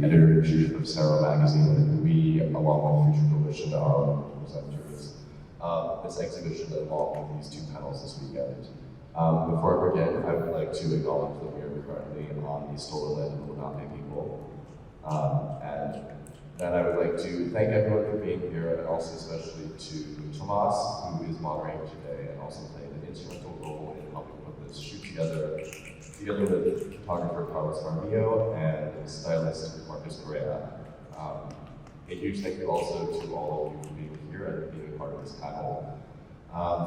editor-in-chief of Sarah Magazine, and we, along with Future Coalition, are one of the presenters this exhibition along with these two panels this weekend. Before I begin, I would like to acknowledge that we are currently on the stolen land of the Lenape people. And then I would like to thank everyone for being here, and also especially to Thomas, who is moderating today and also playing an instrumental role in helping put this shoot together with photographer Carlos Marmillo and stylist Marcus Correa. A huge thank you also to all of you for being here and being a part of this panel.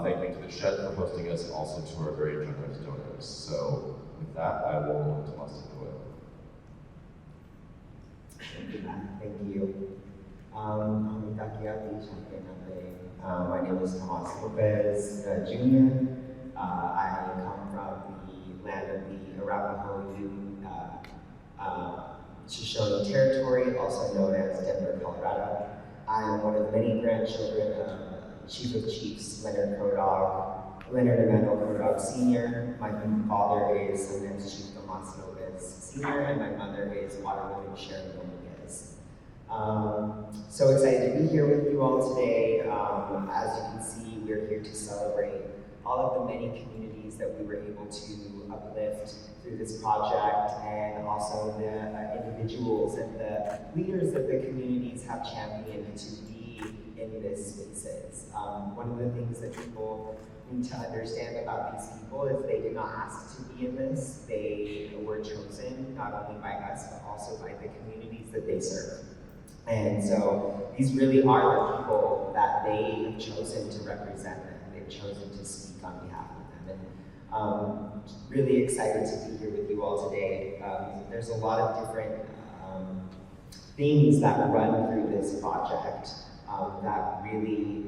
Thank you to the Shed for hosting us, and also to our very generous donors. So with that, I will Thomas take it away. Thank you. My name is Thomas Lopez Jr. I come from the land of the Arapaho Shoshone Territory, also known as Denver, Colorado. I am one of many grandchildren of Chief of Chiefs Leonard Emmanuel Crodog Sr. My father is sometimes Chief Thomas Lopez Sr., and my mother is Waterwoman Sharon Dominguez. So excited to be here with you all today. As you can see, we're here to celebrate all of the many communities that we were able to uplift through this project, and also the individuals and the leaders that the communities have championed to be in these spaces. One of the things that people need to understand about these people is they did not ask to be in this. They were chosen not only by us, but also by the communities that they serve. And so these really are the people that they have chosen to represent them. They've chosen to speak on behalf of them. And really excited to be here with you all today. There's a lot of different things that run through this project that really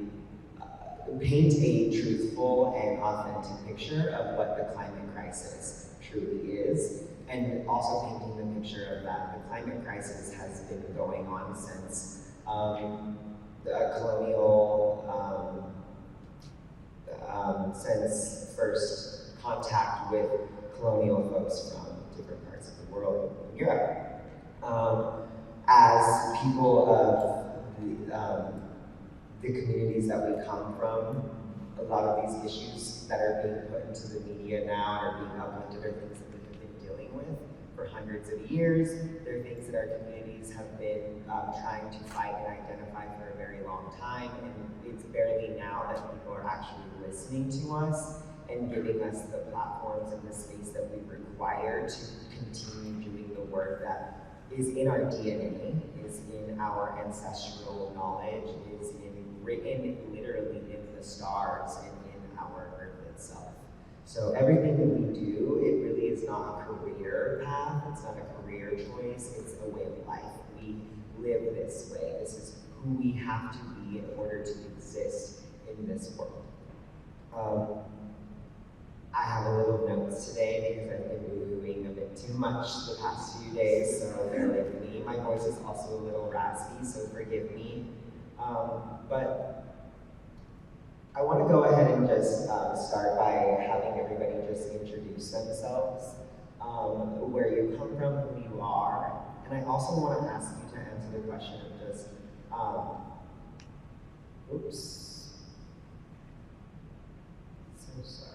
paint a truthful and authentic picture of what the climate crisis truly is, and also painting the picture of that the climate crisis has been going on since the colonial, since first contact with colonial folks from different parts of the world in Europe. As people of the communities that we come from, a lot of these issues that are being put into the media now and are being uplifted are things that we've been dealing with for hundreds of years. They're things that our communities have been trying to fight and identify for a very long time, and it's barely now that people are actually listening to us and giving us the platforms and the space that we require to continue doing the work that is in our DNA, is in our ancestral knowledge, is written literally in the stars and in our earth itself. So everything that we do, it really is not a career path, it's not a career choice, it's a way of life. We live this way. This is who we have to be in order to exist in this world. I have a little notes today because I've been boo-hooing a bit too much the past few days, so bear with me. My voice is also a little raspy, so forgive me. But I want to go ahead and just start by having everybody just introduce themselves, where you come from, who you are. And I also want to ask you to answer the question of just, oops, so sorry.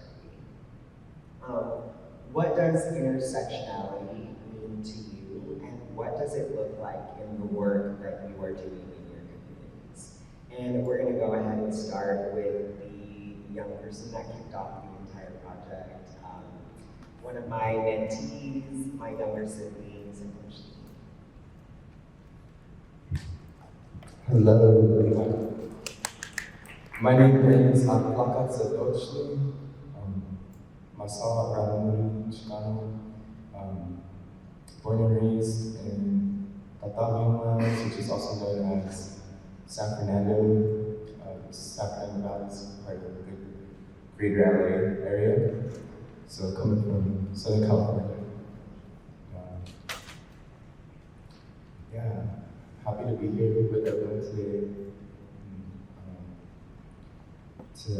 What does intersectionality mean to you, and what does it look like in the work that you are doing in your communities? And we're going to go ahead and start with the young person that kicked off the entire project, one of my mentees, my younger siblings, and Hello, everyone. My name is Atlakatl Tochtli. Masala Ramuri Chicano, born and raised in Catalina, which is also known as San Fernando. San Fernando Valley is part of the greater LA area. So coming from Southern California. Yeah, happy to be here with everyone today. To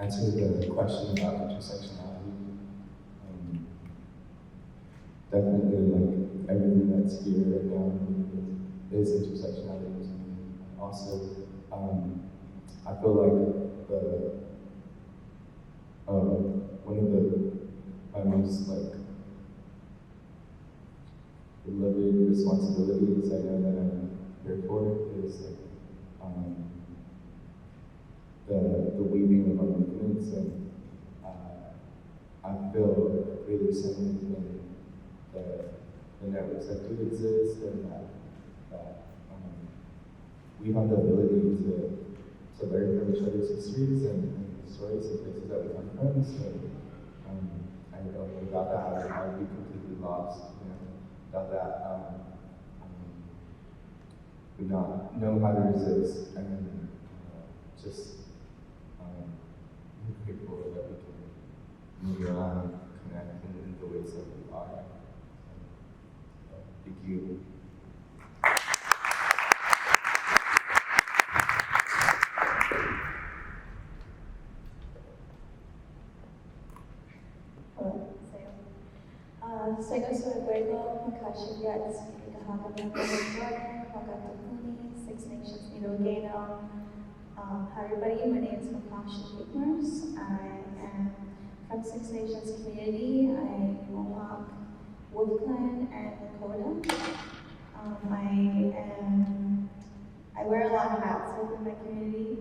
answer the question about intersectionality. Definitely, like, everything that's here right now is intersectionality to me. Also, I feel like one of my most beloved responsibilities I know that I'm here for is the weaving of our movements, and I feel really centered in the networks that do exist, and that we have the ability to learn from each other's histories and stories and places that we come from. So I know without that I would be completely lost. Without that, would not know how to resist, and just grateful that we can move around, connect in the ways that we are. Thank you. Soy su abuelo, Makasa Yats, Jordan, Six Nations Milogano. Hi everybody, my name is Makasa Yats. I am from Six Nations community. I am Mohawk, Wolf Clan, and Lakota. I wear a lot of hats within my community,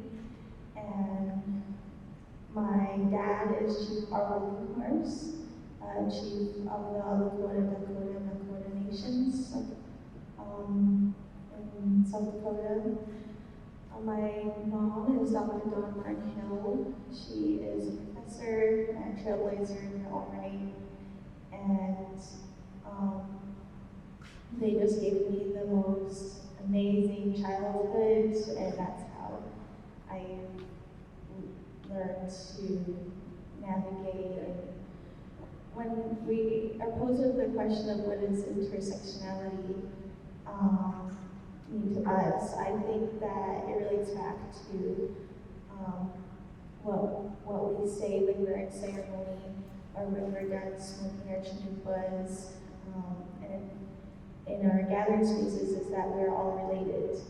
and my dad is Chief Arlen Horse. Chief of the Lakota, Dakota, and Lakota nations in South Dakota. My mom is Dr. Dawn Martin-Hill. She is a professor and trailblazer in her own right. And they just gave me the most amazing childhood, and that's how I learned to navigate. And when we are posed with the question of what is intersectionality mean to us, I think that it relates back to what we say when we're in ceremony or when we're done smoking our chanupas, and in our gathering spaces, is that we're all related.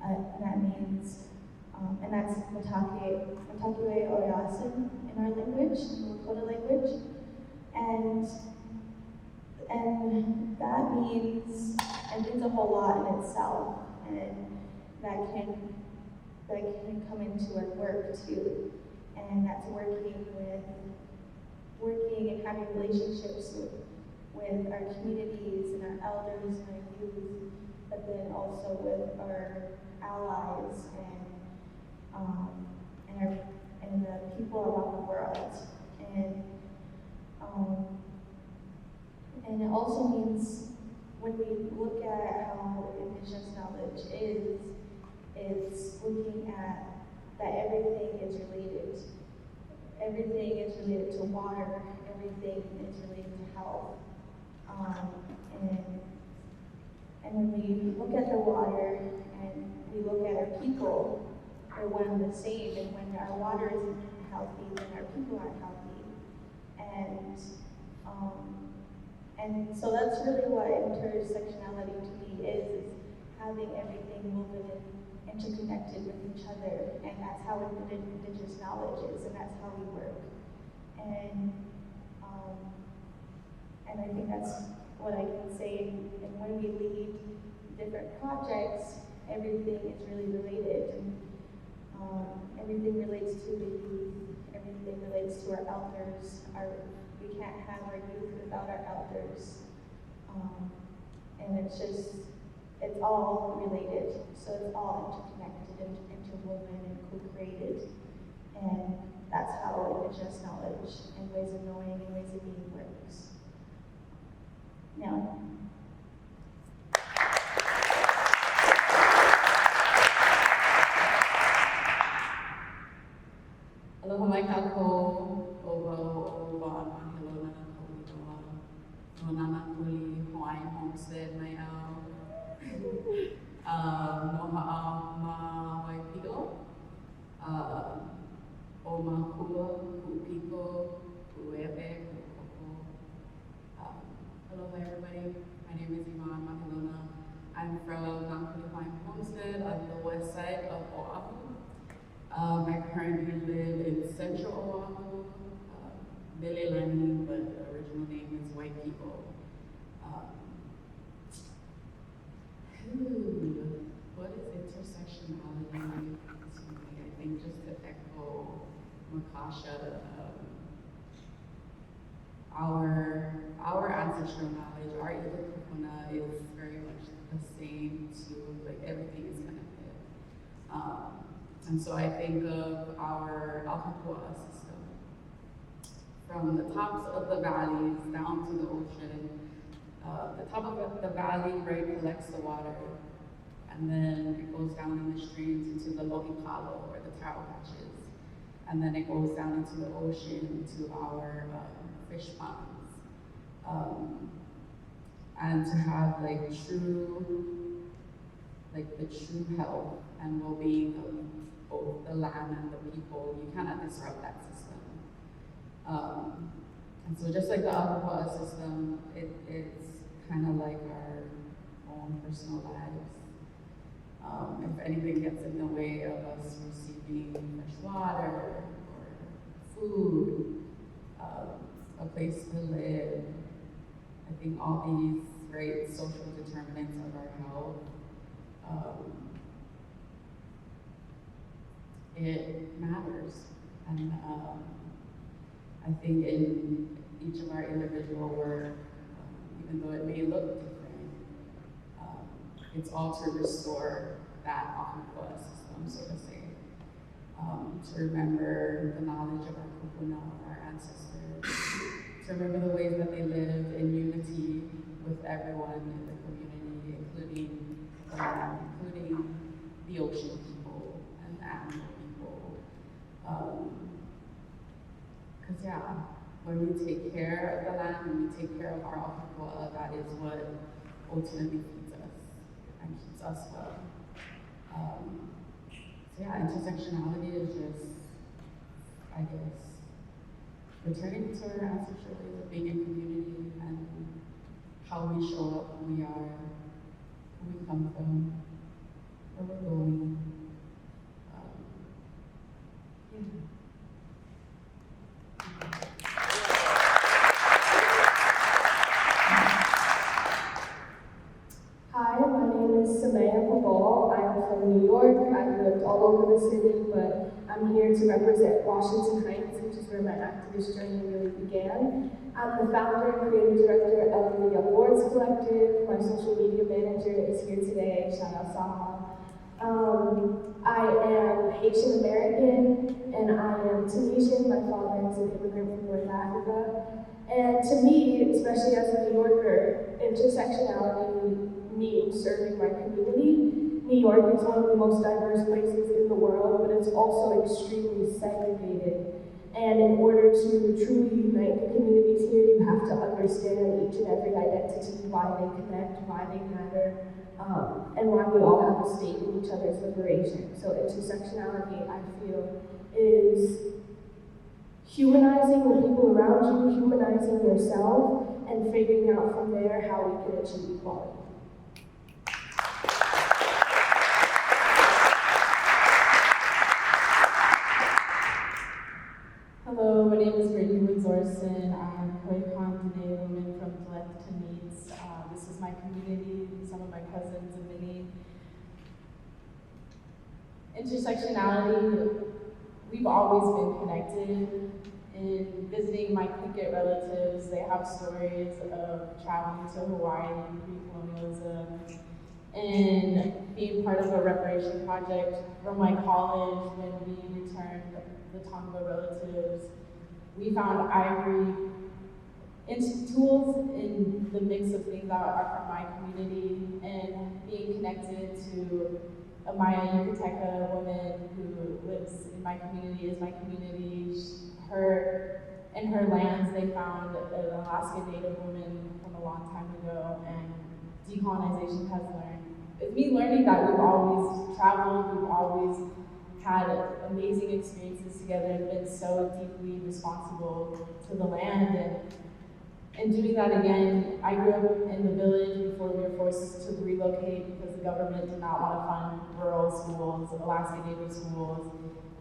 That means, and that's Mahelona Orozco in our language, in the Lakota language. And that means, it means a whole lot in itself, and that can come into our work too. And that's working and having relationships with our communities and our elders and our youth, but then also with our allies and the people around the world. And it also means, when we look at how indigenous knowledge is, it's looking at that everything is related. Everything is related to water, everything is related to health. And when we look at the water and we look at our people, they're one and the same. And when our water isn't healthy, then our people aren't healthy. And so that's really what intersectionality to me is having everything woven and interconnected with each other. And that's how indigenous knowledge is, and that's how we work. And I think that's what I can say. And when we lead different projects, everything is really related. And everything relates to the youth, everything relates to our elders. We can't have our youth without our elders. And it's all related. So it's all interconnected and interwoven and co-created. And that's how indigenous knowledge and ways of knowing and ways of being works. Now, aloha mai kākou, o wā Mahelona, no nana kuli, Hawaii homestead mai au. No ha'a ma Waipio, o ma kua, ku piko, ku ewe, ku koko. Aloha everybody. outside of Oahu. I currently live in central Oahu, Lelelani, but the original name is White People. What is intersectionality to me? I think just to echo Makasa, our ancestral knowledge, our Iwakupuna is very much the same to, like, everything is connected. And so I think of our Atlakatl system. From the tops of the valleys down to the ocean, the top of the valley, right, collects the water, and then it goes down in the streams into the Lohikalo, or the taro patches, and then it goes down into the ocean, into our fish ponds. And to have the true health and well-being of both the land and the people, you cannot disrupt that system. And so just like the Atlakatl system, it's kind of like our own personal lives. If anything gets in the way of us receiving fresh water, or food, a place to live, I think all these great social determinants of our health, it matters. And I think in each of our individual work, even though it may look different, it's all to restore that Atlakatl system, so to say. To remember the knowledge of our kupuna, our ancestors, to remember the ways that they lived in unity with everyone in the community, including the land, including the ocean people and the animal people. Because when we take care of the land, when we take care of our Atlakatl, that is what ultimately feeds us and keeps us well. Intersectionality is just, I guess, returning to our ancestral ways of being in community and how we show up, who we are, who we come from, where we're going. Hi, my name is Sumaya Bouhbal. I am from New York. I've lived all over the city, but I'm here to represent Washington Heights, which is where my activist journey really began. I'm the founder and creative director of the Awards Collective. My social media manager is here today. Shout out Saha. I am Haitian American, and I am Tunisian. My father is an immigrant from North Africa. And to me, especially as a New Yorker, intersectionality means serving my community. New York is one of the most diverse places in the world, but it's also extremely segregated. And in order to truly unite the communities here, you have to understand each and every identity, why they connect, why they matter, and why we all have a stake in each other's liberation. So intersectionality, I feel, is humanizing the people around you, humanizing yourself, and figuring out from there how we can achieve equality. Hello, my name is Brittany Woods-Orrison. I'm a Koyukon woman from Atlakatl. This is my community, some of my cousins, and many. Intersectionality, we've always been connected. In visiting my Tlingit relatives, they have stories of traveling to Hawaii pre-colonialism and being part of a reparation project from my college when we returned the Tonga relatives. We found ivory tools in the mix of things that are from my community, and being connected to a Maya Yucateca woman who lives in my community, is my community. In her lands, they found an Alaska Native woman from a long time ago, and decolonization has learned. It's me learning that we've always traveled, we've always had amazing experiences together, and been so deeply responsible to the land. And And doing that again, I grew up in the village before we were forced to relocate because the government did not want to fund rural schools, Alaska Native schools.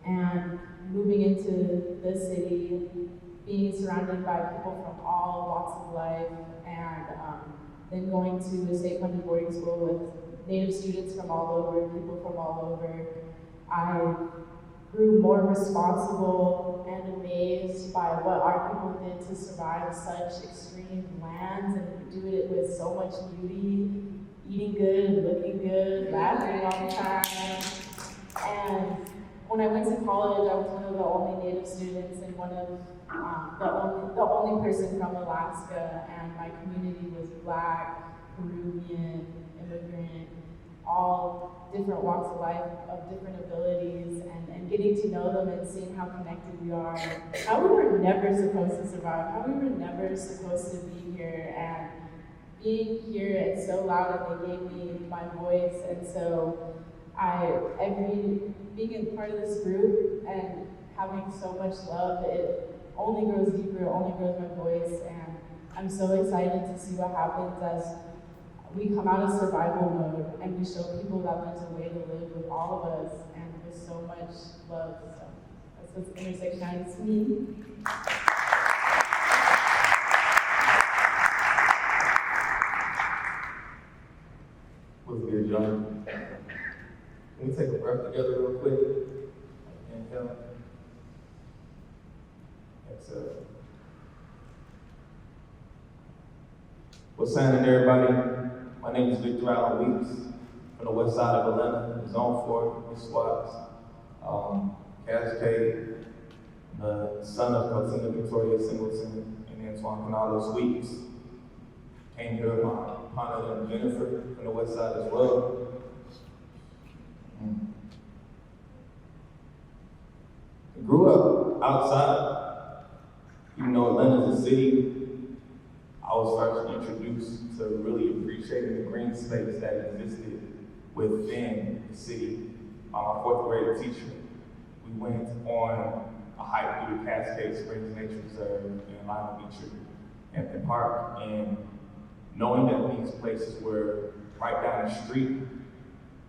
And moving into the city, being surrounded by people from all walks of life, and then going to a state-funded boarding school with Native students from all over, people from all over, I grew more responsible and amazed by what our people did to survive such extreme lands and do it with so much beauty, eating good, looking good, laughing all the time. And when I went to college, I was one of the only Native students and one of the only person from Alaska, and my community was Black, Peruvian, immigrant, all different walks of life, of different abilities, and getting to know them and seeing how connected we are, how we were never supposed to survive, how we were never supposed to be here, and being here and so loud, and they gave me my voice, and so being a part of this group and having so much love, it only grows deeper, it only grows my voice, and I'm so excited to see what happens as we come out of survival mode and we show people that there's a way to live with all of us and with so much love. So that's what intersectionality to me. What's good, John? Can we take a breath together real quick? Inhale. Exhale. What's happening, everybody? My name is Victor Allen Weeks from the west side of Atlanta, Zone 4, East Swats, Cascade, the son of Cotina Victoria Singleton and Antoine Canales Weeks. Came here with my partner and Jennifer from the west side as well. I grew up outside. Even though Atlanta's a city, I was first introduced to really appreciating the green space that existed within the city by my fourth grade teacher. We went on a hike through the Cascade Springs Nature Reserve in Lima Beach and Park, and knowing that these places were right down the street,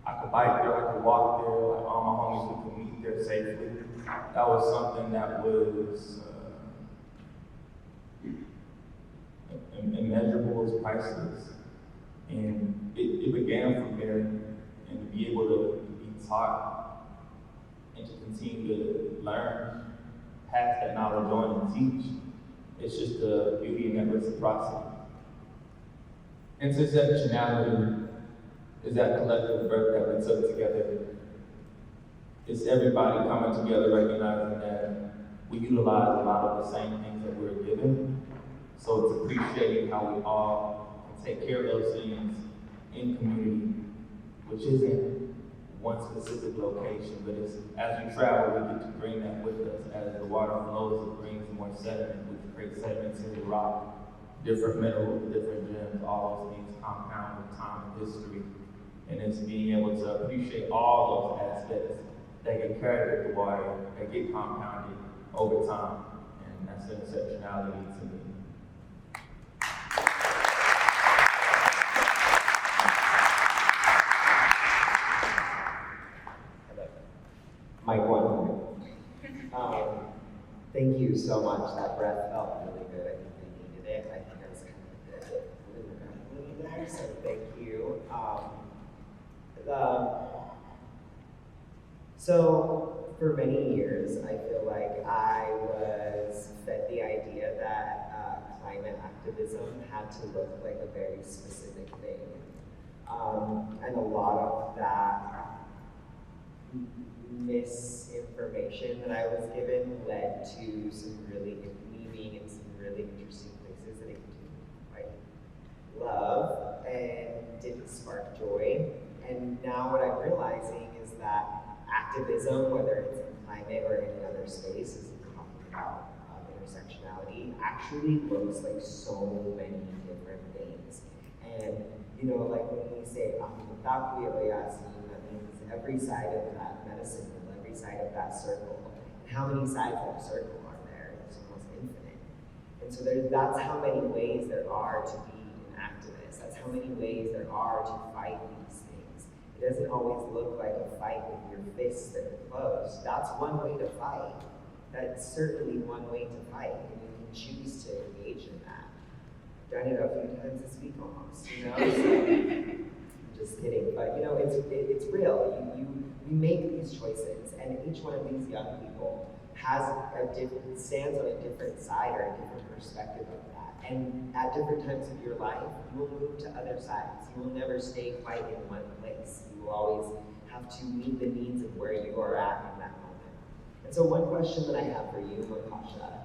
I could bike there, I could walk there, like all my homies, we could meet there safely. That was something that was immeasurable, was priceless. And it began from there, and to be able to be taught and to continue to learn, pass that knowledge on and teach, it's just the beauty in that reciprocity. Intersectionality is that collective breath that we took together. It's everybody coming together, recognizing that we utilize a lot of the same things that we're given. So it's appreciating how we all can take care of those things in community, which isn't one specific location, but it's, as we travel, we get to bring that with us. As the water flows, it brings more sediment, which creates sedimentary rock, different minerals, different gems, all those things compound with time and history. And it's being able to appreciate all those aspects that get carried with the water, that get compounded over time. And that's intersectionality to me. Mic one. Thank you so much. That breath felt really good. I think they needed it. I think I was kind of a little there, so thank you. So for many years, I feel like I was fed the idea that climate activism had to look like a very specific thing. And a lot of that misinformation that I was given led to me being in some really interesting places that I didn't quite love and didn't spark joy. And now what I'm realizing is that activism, whether it's in climate or any other space, is talking about intersectionality, actually looks like so many different things. And you know, like when we say that means every side of that medicine wheel, every side of that circle. And how many sides of a circle are there? It's almost infinite. And so that's how many ways there are to be an activist. That's how many ways there are to fight these things. It doesn't always look like a fight with your fists that are closed. That's one way to fight. That's certainly one way to fight, and you can choose to engage in that. I've done it a few times this week almost, you know? So, just kidding, but you know, it's real. We make these choices, and each one of these young people stands on a different side or a different perspective of that. And at different times of your life, you will move to other sides. You will never stay quite in one place. You will always have to meet the needs of where you are at in that moment. And so one question that I have for you, Makasa,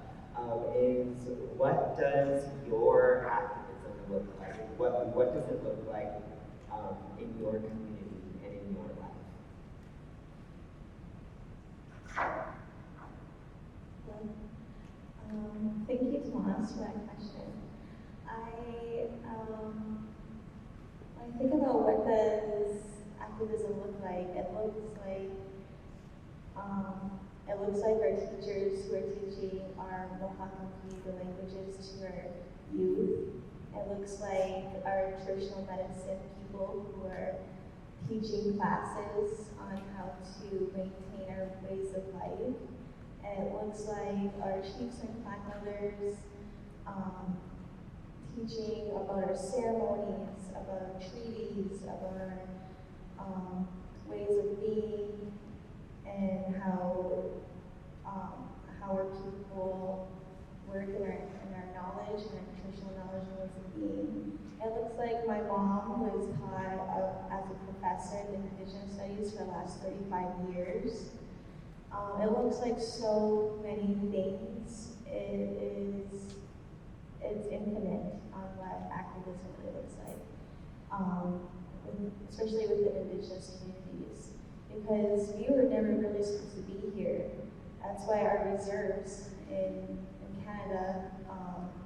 is what does your activism look like? What does it look like in your community and in your life? Thank you, Thomas, for that question. When I think about what does activism look like, it looks like our teachers who are teaching our Mohawk the languages to our youth. It looks like our traditional medicine people who are teaching classes on how to maintain our ways of life. And it looks like our chiefs and clan elders teaching about our ceremonies, about our treaties, about our ways of being, and how our people work in our knowledge and our traditional knowledge and ways of being. It looks like my mom was taught as a professor in Indigenous Studies for the last 35 years. It looks like so many things. It's infinite on what activism really looks like, especially within Indigenous communities, because we were never really supposed to be here. That's why our reserves in Canada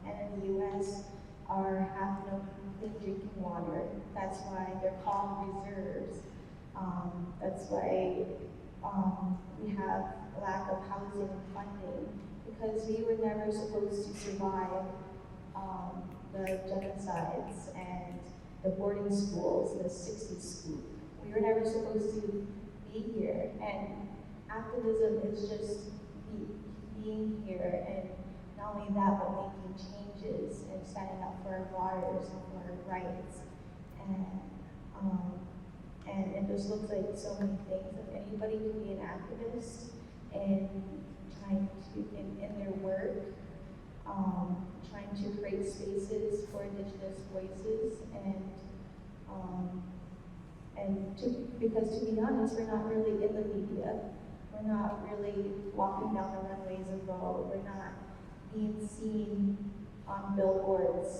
and in the US have no clean drinking water. That's why they're called reserves. That's why we have a lack of housing and funding, because we were never supposed to survive the genocides and the boarding schools, the 60s school. We were never supposed to be here, and activism is just being here, and not only that, but making changes and standing up for our waters and for our rights. And it just looks like so many things. If anybody can be an activist and trying to, in their work, trying to create spaces for Indigenous voices, because to be honest, we're not really in the media. We're not really walking down the runways of Vogue. We're not being seen on billboards.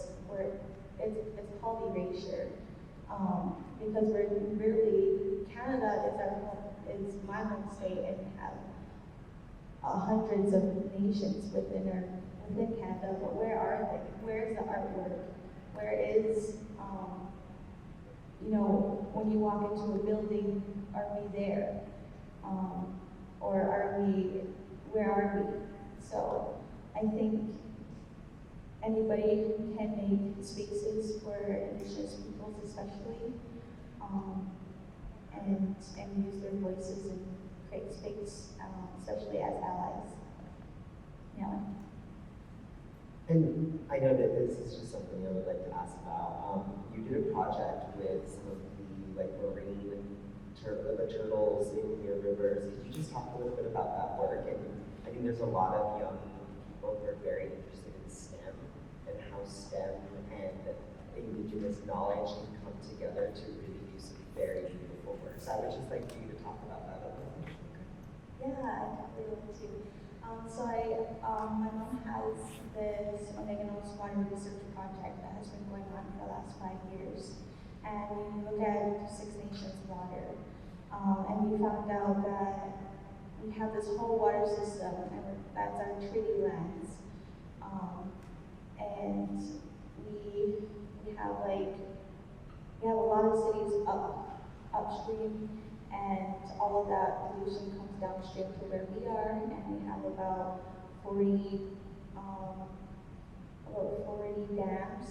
It's called erasure. Because we're really, Canada is my home state, and we have hundreds of nations within Canada, but where are they? Where is the artwork? Where is, when you walk into a building, are we there? Or where are we? So I think anybody can make spaces for Indigenous peoples especially, and use their voices and create space, especially as allies. Yeah. And I know that this is just something I would like to ask about. You did a project with some of the marine the turtles in your rivers. Could you just talk a little bit about that work? And I think there's a lot of young people who are very interested in STEM and how STEM and Indigenous knowledge can come together to really do some very beautiful work. So I would just like for you to talk about that a little bit. Yeah, I definitely would too. My mom has this Mahelona water research project that has been going on for the last 5 years. And we look at Six Nations water. And we found out that we have this whole water system, and that's our treaty lands. And we have a lot of cities upstream, and all of that pollution comes downstream to where we are, and we have about 40 about 40 dams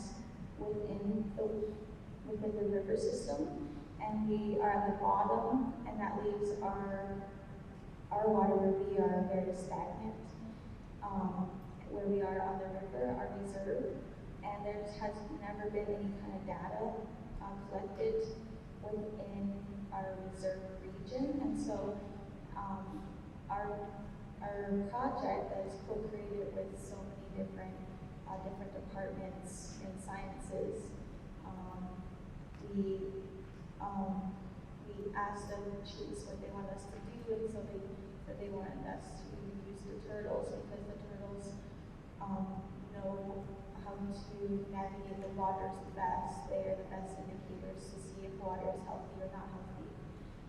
within the river system, and we are at the bottom, and that leaves our water where we are very stagnant, where we are on the river, our reserve, and there has never been any kind of data collected within our reserve region, and so our project that is co-created with so many different departments in sciences. We asked them to choose what they want us to do, and so they wanted us to use the turtles because the turtles know how to navigate the waters the best. They are the best indicators to see if water is healthy or not healthy.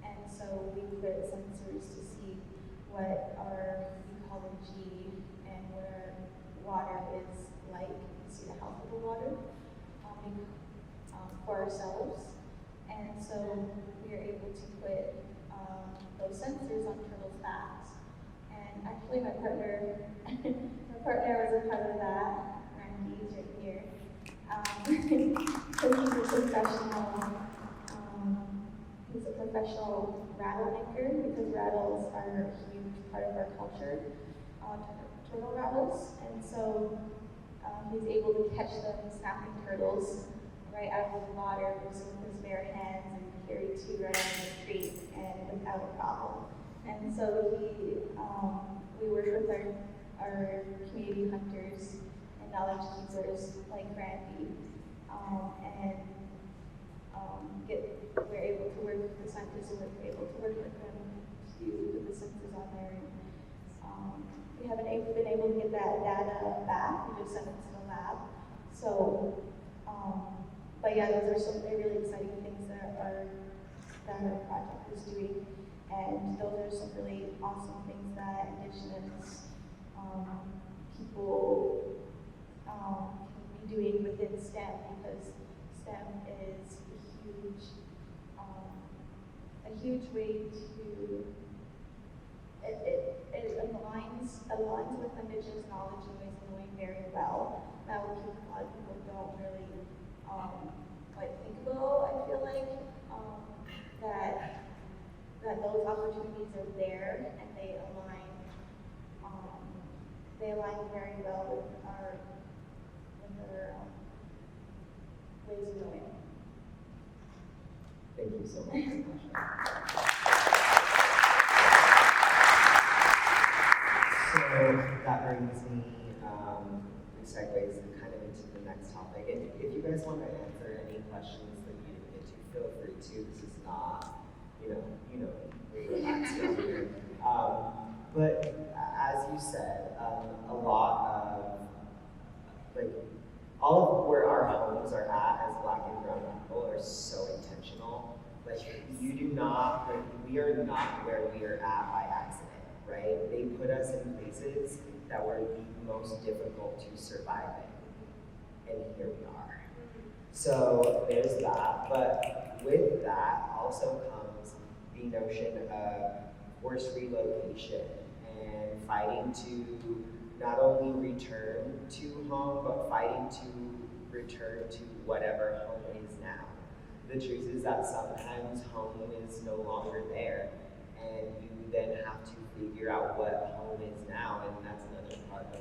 And so we put sensors to see what our ecology and what our water is like, to see the health of the water for ourselves. And so we are able to put those sensors on turtles' backs. And actually my partner was a part of that. Randy's right here. So he's a professional rattle maker because rattles are a huge part of our culture, turtle rattles. And so he's able to catch them snapping turtles right out of the water with his bare hands and carry two right out of the creek and without a problem. And so we work with our community hunters and knowledge keepers like Randy, and we're able to work with the scientists and we're able to work with them to put the sensors on there. We haven't been able to get that data back. We just sent it to the lab. So, but yeah, those are some really exciting things that our project is doing, and those are some really awesome things that Indigenous people can be doing within STEM, because STEM is a huge way to it aligns with Indigenous knowledge and ways of knowing very well. That a lot of people don't really think about. I feel like that those opportunities are there and they align very well with our ways of knowing. Thank you so much. So that brings me, segues kind of into the next topic. And if you guys want to answer any questions that you didn't get to, feel free to. This is not, we relax around here. But as you said, a lot of, all of where our homes are at as Black and brown people are so intentional. We are not where we are at by accident, right? They put us in places that were the most difficult to survive in, and here we are. So there's that, but with that also comes the notion of forced relocation and fighting to not only return to home, but fighting to return to whatever home is now. The truth is that sometimes home is no longer there, and you then have to figure out what home is now, and that's another part of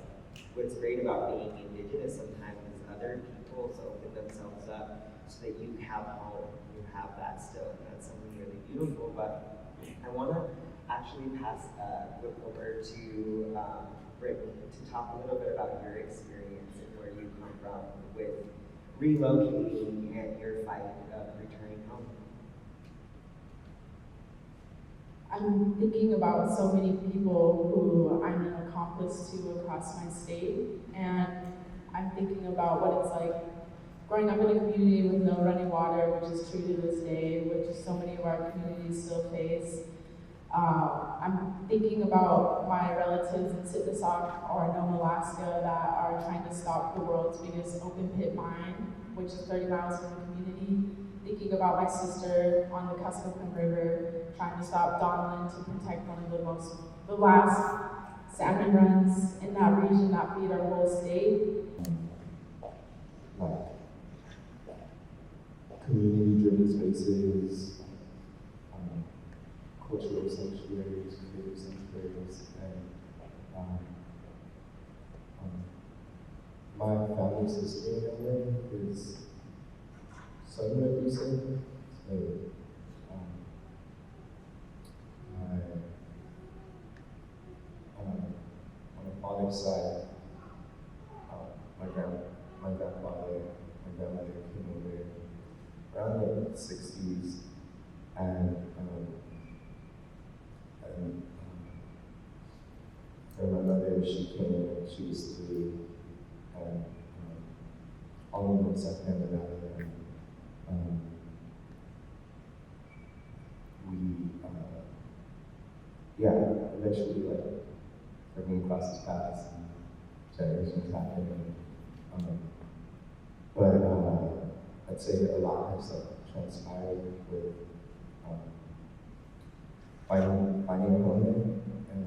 what's great about being Indigenous sometimes is other peoples open themselves up so that you have home, you have that still, and that's something really beautiful. But I want to actually pass it over to Brittany to talk a little bit about your experience and where you come from with relocating and your fight of returning home. I'm thinking about so many people who I'm an accomplice to across my state, and I'm thinking about what it's like growing up in a community with no running water, which is true to this day, which so many of our communities still face. I'm thinking about my relatives in Sitwasak or Nome, Alaska that are trying to stop the world's biggest open pit mine, which is 30 miles from the community. Thinking about my sister on the Kuskokwim River trying to stop Donlin to protect one of the last salmon runs in that region that feed our whole state. like community-driven spaces, cultural sanctuaries, creative sanctuaries, and my family's history in LA is somewhat recent. So, on the father's side, my grandfather, my grandmother came over around the 60s, and my mother, she came when she was 3, and all of them sat down with that, and eventually, like, working classes passed, and generations happened, but I'd say a lot has transpired with finding a home there, and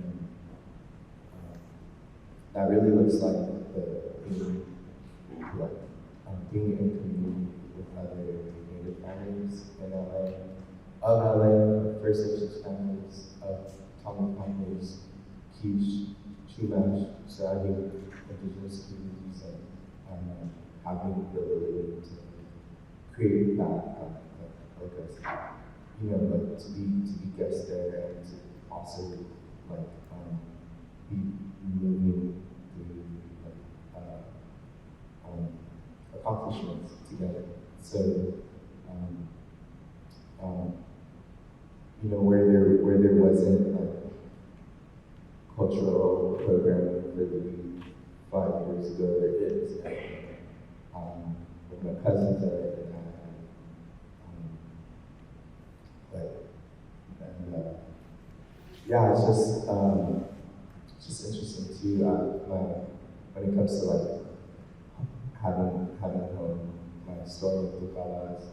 that really looks like being in community with other Native families in LA, of LA, First Nations families, of Tongan families, Quiche, Chumash, Sagi, indigenous communities, and having the ability to create that, to be guests there, and to also be moving through accomplishments together. So, where there wasn't cultural programming for the youth 5 years ago, there is. With my cousins it's just interesting too. When it comes to having a home, my story with TOKALA is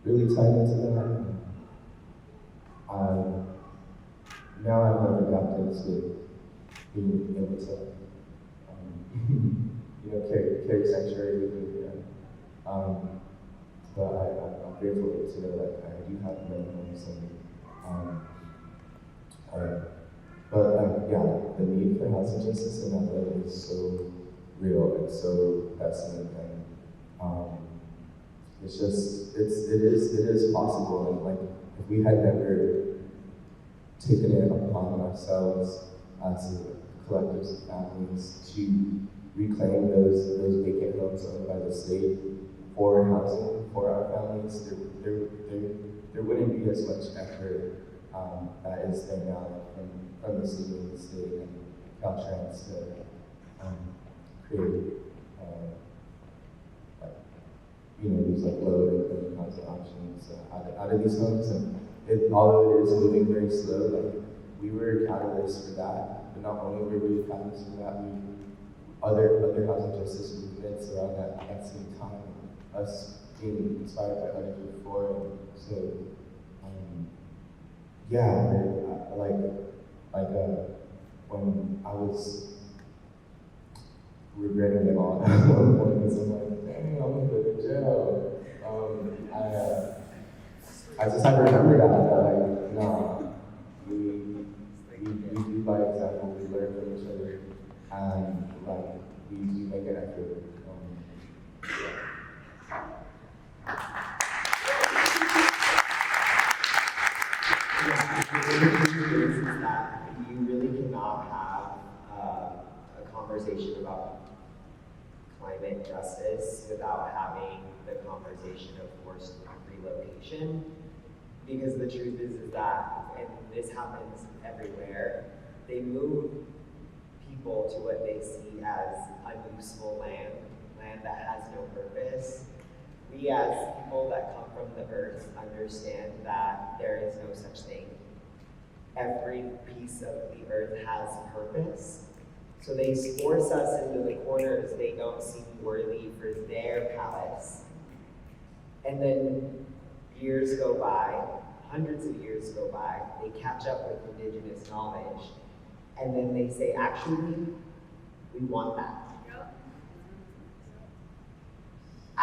really tied into that. Now I've adapted to being able to carry sanctuary with me. But I'm grateful to know that I do have many homes, the need for housing justice in LA is so real and so pressing, and it is possible. And if we had never taken it upon ourselves as collectives of families to reclaim those vacant homes owned by the state for housing for our families, there wouldn't be as much effort that is there now from the city and the state and Caltrans to create these low income housing options out of these homes. And although it is moving very slow, we were catalysts for that. But not only were we catalysts for that, other housing justice movements around that same time, us being inspired by others before. So, when I was regretting it all at one point, because I'm like, dang, I'm gonna go to jail. I just had to remember that no, we do by example, we learn from each other, and we make an effort. Is that you really cannot have a conversation about climate justice without having the conversation of forced relocation. Because the truth is that, and this happens everywhere, they move people to what they see as unuseful land that has no purpose. We as people that come from the earth understand that there is no such thing. Every piece of the earth has purpose. So they force us into the corners they don't seem worthy for their palace. And then years go by, hundreds of years go by, they catch up with indigenous knowledge, and then they say, actually, we want that.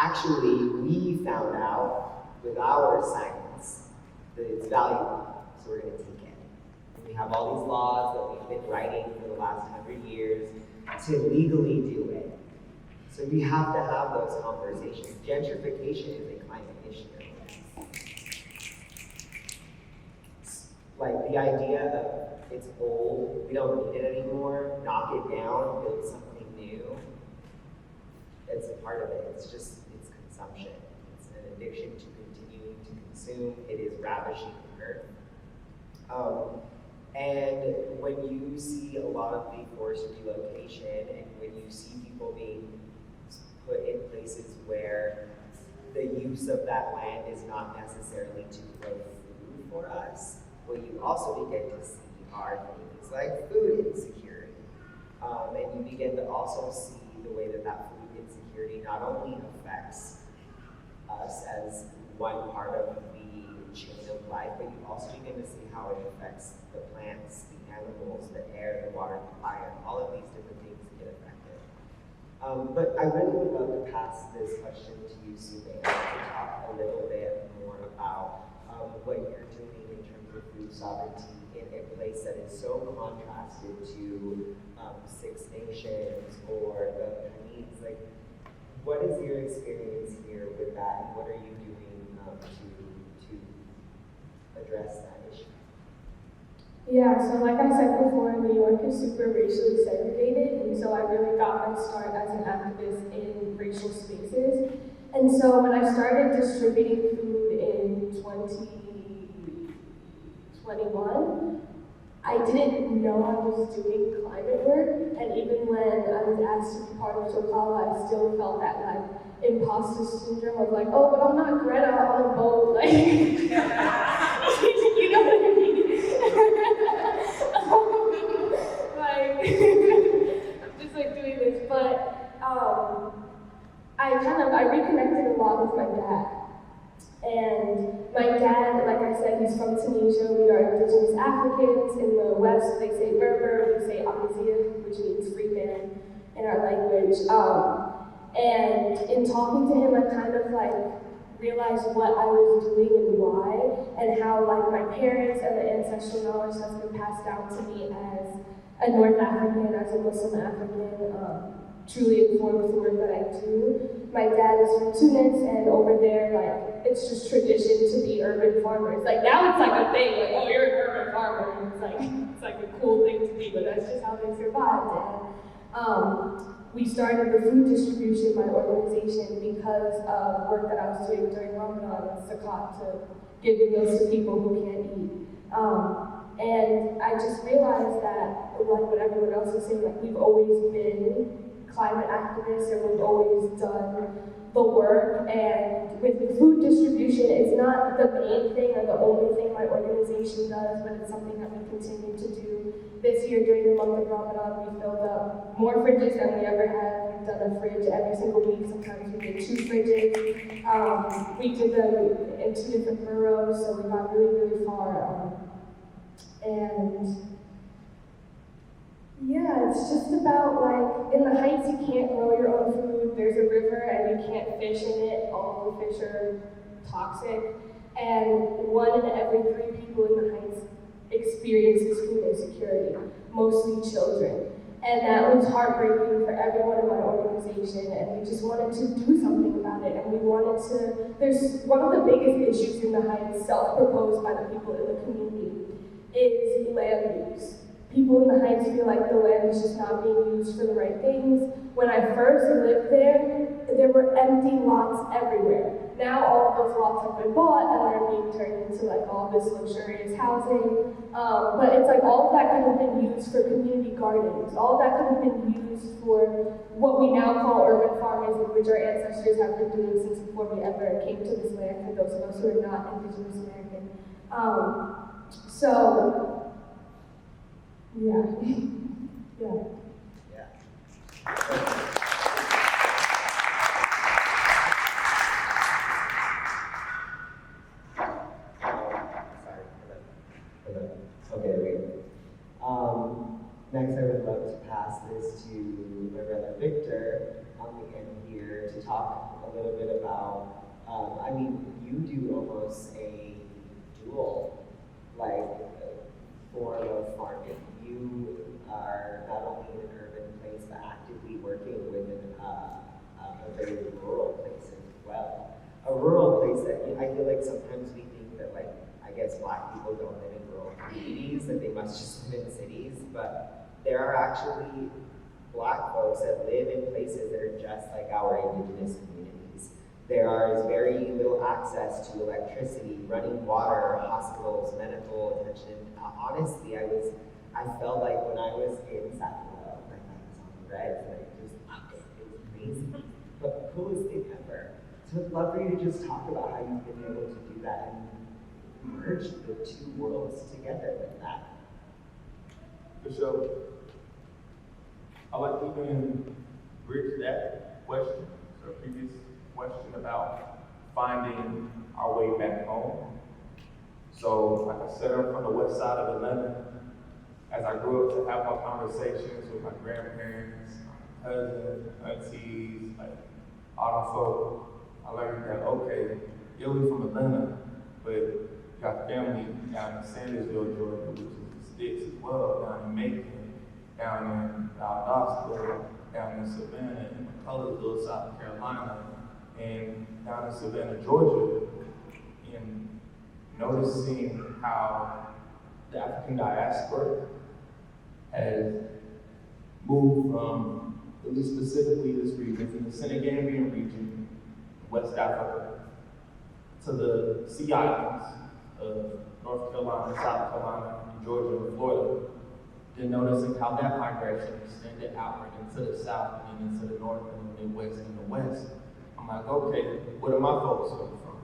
Actually, we found out with our science that it's valuable, so we're going to take it. And we have all these laws that we've been writing for the last 100 years to legally do it. So we have to have those conversations. Gentrification is a climate issue. Like the idea of it's old, we don't need it anymore, knock it down, build something new. It's a part of it. It's consumption. It's an addiction to continuing to consume. It is ravishing the earth. And when you see a lot of the forced relocation, and when you see people being put in places where the use of that land is not necessarily to grow food for us, what you also begin to see are things like food insecurity. And you begin to also see the way that food insecurity not only affects us as one part of the chain of life, but you also begin to see how it affects the plants, the animals, the air, the water, the fire. All of these different things get affected. But I really would love to pass this question to you, Sumaya, to talk a little bit more about what you're doing in terms of food sovereignty in a place that is so contrasted to Six Nations or the Chinese. Like, what is your experience here with that, and what are you doing to address that issue? Yeah, so like I said before, New York is super racially segregated, and so I really got my start as an activist in racial spaces. And so when I started distributing food in 2021, I didn't know I was doing climate work, and even when I was asked to be part of TOKALA, I still felt that like imposter syndrome of like, oh, but I'm not Greta on a boat, like, you know what I mean? Like, I'm just like doing this, but I reconnected a lot with my dad. And my dad, like I said, he's from Tunisia. We are indigenous Africans. In the West, they say Berber, we say Amazigh, which means free man in our language. And in talking to him, I kind of like realized what I was doing and why, and how like my parents and the ancestral knowledge that's been passed down to me as a North African, as a Muslim African, truly informed with the work that I do. My dad is from Tunis, and over there, like, it's just tradition to be urban farmers. Like, now it's like a thing, like, oh, you're an urban farmer, and it's like a cool thing to be, but that's just how they survived. And we started the food distribution, my organization, because of work that I was doing during Ramadan, Zakat, to give meals to people who can't eat. And I just realized that, like what everyone else is saying, like, we've always been climate activists, and we've always done the work. And with food distribution, it's not the main thing or the only thing my organization does, but it's something that we continue to do. This year, during the month of Ramadan, we filled up more fridges than we ever had. We've done a fridge every single week. Sometimes we did 2 fridges. We did them in 2 different boroughs, so we got really, really far. And yeah, it's just about like, in the Heights you can't grow your own food, there's a river and you can't fish in it, all the fish are toxic, and 1 in every 3 people in the Heights experiences food insecurity, mostly children. And that was heartbreaking for everyone in my organization, and we just wanted to do something about it, and we wanted to, there's one of the biggest issues in the Heights, self-proposed by the people in the community, is land use. People in the Heights feel like the land is just not being used for the right things. When I first lived there, there were empty lots everywhere. Now all of those lots have been bought and they're being turned into like all this luxurious housing. But it's like all of that could have been used for community gardens. All of that could have been used for what we now call urban farming, which our ancestors have been doing since before we ever came to this land, for those of us who are not Indigenous American. Yeah. Yeah. Okay, wait. Next, I would love to pass this to my brother Victor. am here to talk a little bit about, you do almost a dual, form of farming. You are not only in an urban place, but actively working within a very rural place as well. A rural place that I feel like sometimes we think that I guess Black people don't live in rural communities, that they must just live in cities, but there are actually Black folks that live in places that are just like our indigenous communities. There is very little access to electricity, running water, hospitals, medical attention. Honestly, I felt like when I was in Sacramento, I was on the red, just loved it. It was amazing. But the coolest thing ever. So I'd love for you to just talk about how you've been able to do that and merge the two worlds together like that. For sure. I'd like to even bridge that question, so previous question about finding our way back home. So, like I said, I'm from the west side of Atlanta. As I grew up to have my conversations with my grandparents, my cousins, aunties, all the folk, I learned that, okay, yeah, we from Atlanta, but you got family down in Sandersville, Georgia, which is the sticks as well, down in Macon, down in Valdosta, down in Savannah, in McCullochville, South Carolina, and down in Savannah, Georgia, and noticing how the African diaspora has moved from, at least specifically this region, from the Senegambian region, West Africa, to the Sea Islands of North Carolina, South Carolina, Georgia, and Florida. Then noticing how that migration extended outward into the South and into the North and the Midwest and the West. I'm like, okay, where do my folks come from?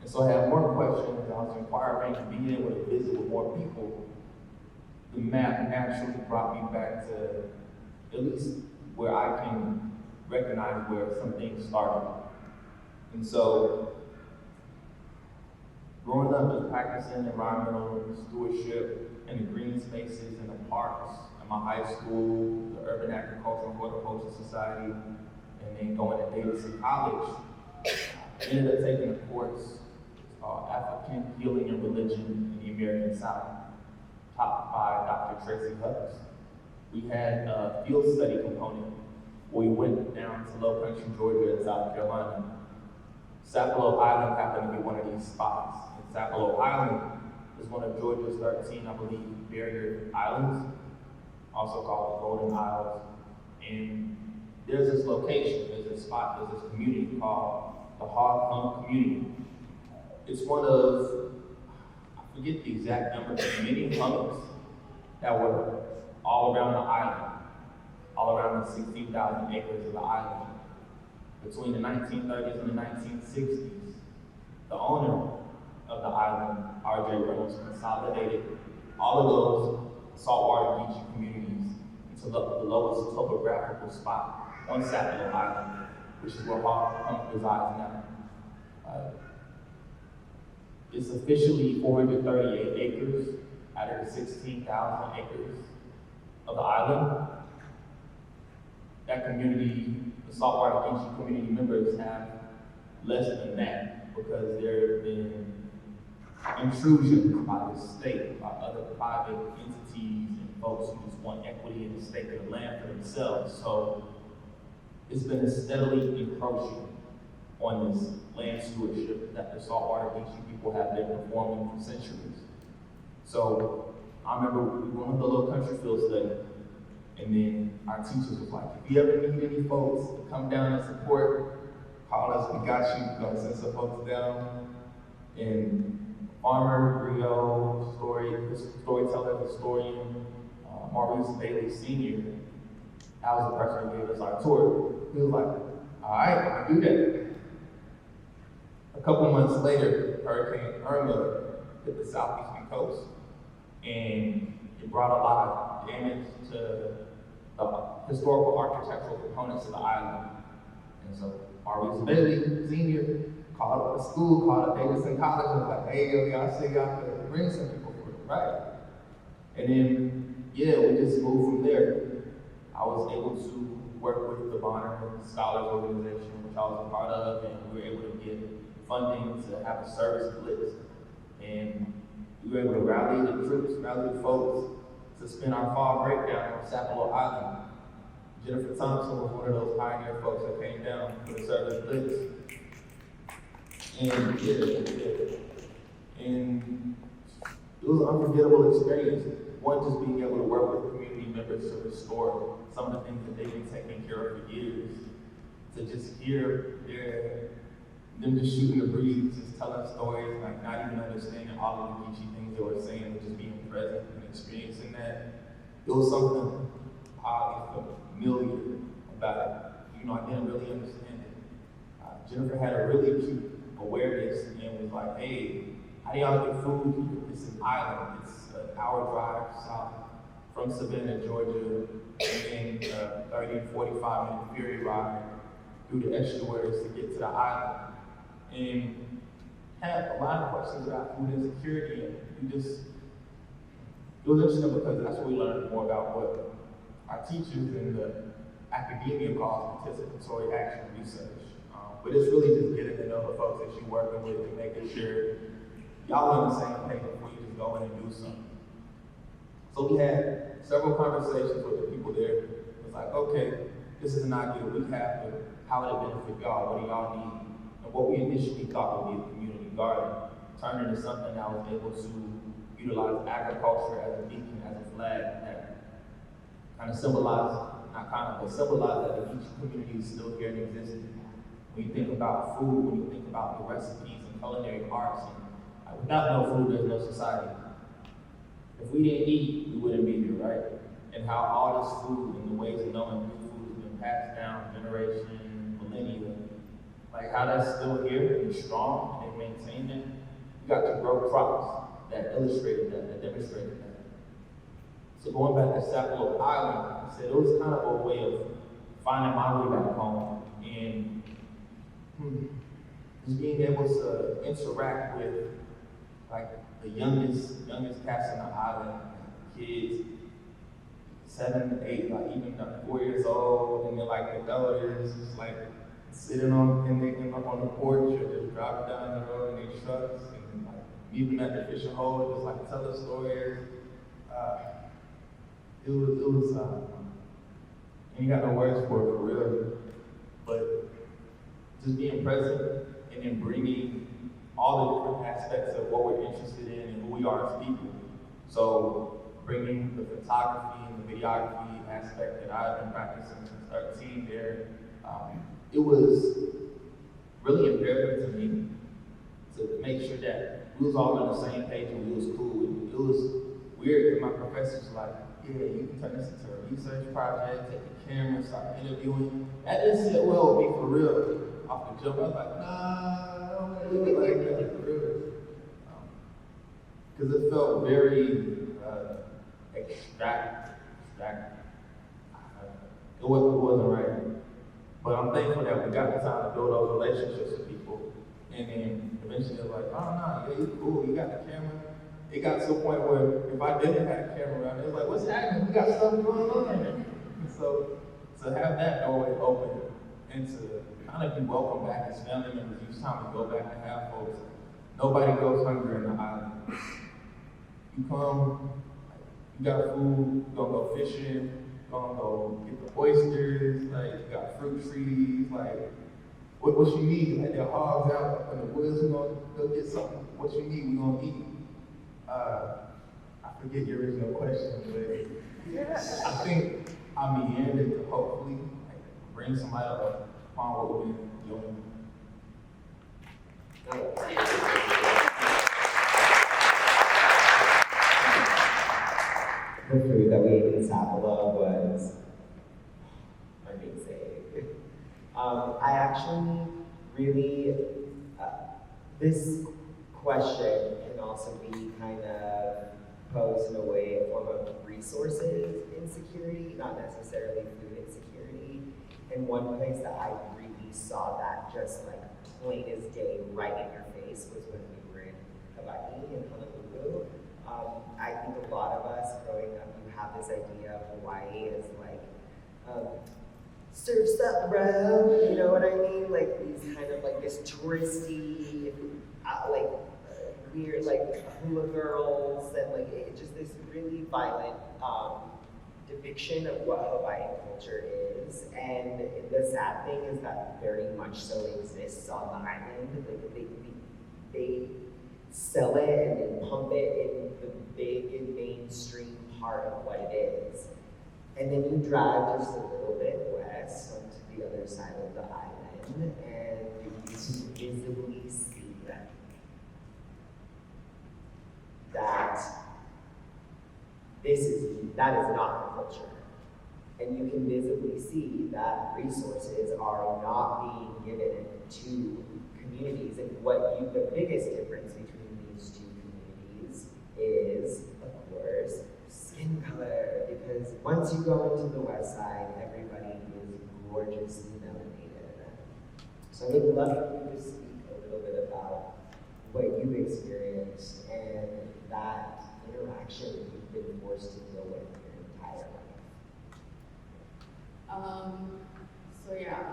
And so I had more questions, I was inquiring and being able to visit with more people. The map naturally brought me back to at least where I can recognize where some things started. And so, growing up and practicing environmental stewardship in the green spaces and the parks at my high school, the Urban Agricultural and Horticulture Society, and then going to Davidson College, I ended up taking a course called African Healing and Religion in the American South, taught by Dr. Tracy Hutz. We had a field study component where we went down to Low Country, Georgia and South Carolina. Sapelo Island happened to be one of these spots. And Sapelo Island is one of Georgia's 13, I believe, barrier islands, also called the Golden Isles. And there's this location, there's this spot, there's this community called the Hog Hump Community. It's one of, I forget the exact number, but many humps that were all around the island, all around the 16,000 acres of the island. Between the 1930s and the 1960s, the owner of the island, R.J. Reynolds, consolidated all of those saltwater beach communities into the lowest topographical spot on Sapelo Island, which is where Hog Hump resides now. It's officially 438 acres out of the 16,000 acres of the island. That community, the saltwater beach community members have less than that because there have been intrusions by the state, by other private entities and folks who just want equity in the stake of the land for themselves. So it's been steadily encroaching on this land stewardship that the saltwater beach people have been performing for centuries. So I remember we went on the Low Country field study, and then our teachers was like, if you ever need any folks to come down and support, call us, we got you. We're gonna send some folks down. And farmer, griot, storyteller, historian, Maurice Bailey Sr., that was the person who gave us our tour. He was like, all right, I can do that. A couple months later, Hurricane Irma hit the southeastern coast, and it brought a lot of damage to the historical architectural components of the island. And so Maurice Bailey Sr. called up the school, called up Davidson College, and was like, hey, yo, y'all say y'all could bring some people for it, right? And then, yeah, we just moved from there. I was able to worked with the Bonner Scholars Organization, which I was a part of, and we were able to get funding to have a service blitz. And we were able to rally the troops, rally the folks to spend our fall breakdown on Sapelo Island. Jennifer Thompson was one of those pioneer folks that came down for the service blitz. And and it was an unforgettable experience. One, just being able to work with community members to restore some of the things that they've been taking care of for years. To just hear them just shooting the breeze, just telling stories, like not even understanding all of the Geechee things they were saying, but just being present and experiencing that. It was something highly familiar about it. You know, I didn't really understand it. Jennifer had a really cute awareness and was like, hey, how do y'all get food? It's an island. It's an hour drive south from Savannah, Georgia, and then 30, 45-minute ferry ride through the estuaries to get to the island. And had a lot of questions about food insecurity, and it was interesting because that's where we learned more about what our teachers in the academia call participatory action research. But it's really just getting to know the folks that you're working with and making sure y'all on the same page before you just go in and do something. So we had several conversations with the people there. It was like, okay, this is an idea we have, but how would it benefit y'all? What do y'all need? And what we initially thought would be a community garden turned into something that was able to utilize agriculture as a beacon, as a flag that kind of symbolized, not kind of, but symbolized that each community is still here and existing. When you think about food, when you think about the recipes and culinary arts, and without no food, there's no society. If we didn't eat, we wouldn't be here, right? And how all this food and the ways of knowing good food has been passed down generation, millennia, like how that's still here and strong and they maintain it. You got to grow crops that illustrated that, that demonstrated that. So going back to Sapelo Island, I said it was kind of a way of finding my way back home and just being able to interact with like the youngest cats on the island, kids, 7, 8, like even 4 years old, and then like the elders, just like sitting on the porch or just driving down the road in their trucks and like meeting at the fishing hole, just like telling stories. It was and you got no words for it for real, but just being present and then bringing all the different aspects of what we're interested in and who we are as people. So bringing the photography and the videography aspect that I've been practicing since 13 there, it was really imperative to me to make sure that we was all on the same page and we was cool. It was weird because my professors were like, yeah, you can turn this into a research project, take a camera, start interviewing. That didn't sit well with me for real. Off the jump, I was like, nah, I don't want to do it like that for real. Because it felt very extractive. It wasn't right. But I'm thankful that we got the time to build those relationships with people. And then eventually they're like, oh no, yeah, you cool, you got the camera. It got to a point where if I didn't have a camera around, it was like, what's happening? We got stuff going on. And so to have that doorway open and to kind of be welcome back as family members each time we go back to have folks. Nobody goes hungry in the island. You come, you got food, you gonna go fishing, you gonna go get the oysters, like you got fruit trees, like what you need, like there are hogs out in the woods, we're gonna go get something. What you need, we're gonna eat. I forget your original question, but I think I meandered to hopefully bring somebody up upon what we've been doing. The food that we ate in Sapelo was amazing. I actually really, this question can also be kind of posed in a way, a form of resources insecurity, not necessarily food insecurity. And one place that I really saw that just like plain as day right in your face was when we were in Hawaii, in Honolulu. I think a lot of us growing up, you have this idea of Hawaii as like surf's up, bro. You know what I mean? Like these kind of like this touristy, weird like hula girls and like just this really violent depiction of what Hawaiian culture is. And the sad thing is that very much so exists on the island. Like they sell it and then pump it in the big and mainstream part of what it is. And then you drive just a little bit west onto the other side of the island, and you visibly see that that is not the culture. And you can visibly see that resources are not being given to communities. And the biggest difference between these two communities is, of course, skin color. Because once you go into the west side, everybody is gorgeously melanated. So I would love for you to speak a little bit about what you've experienced and that interaction you've been forced to deal with your entire life. So yeah,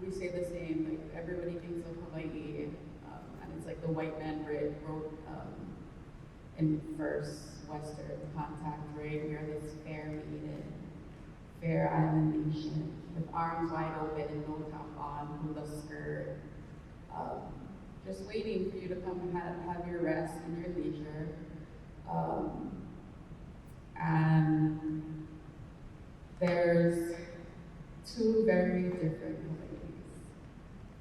we say the same, like everybody thinks of Hawaii, and it's like the white man wrote in first Western contact, right? We are this fair maiden, fair island nation, with arms wide open, no top on, hula skirt, just waiting for you to come and have your rest and your leisure. And there's two very different Hawaiis.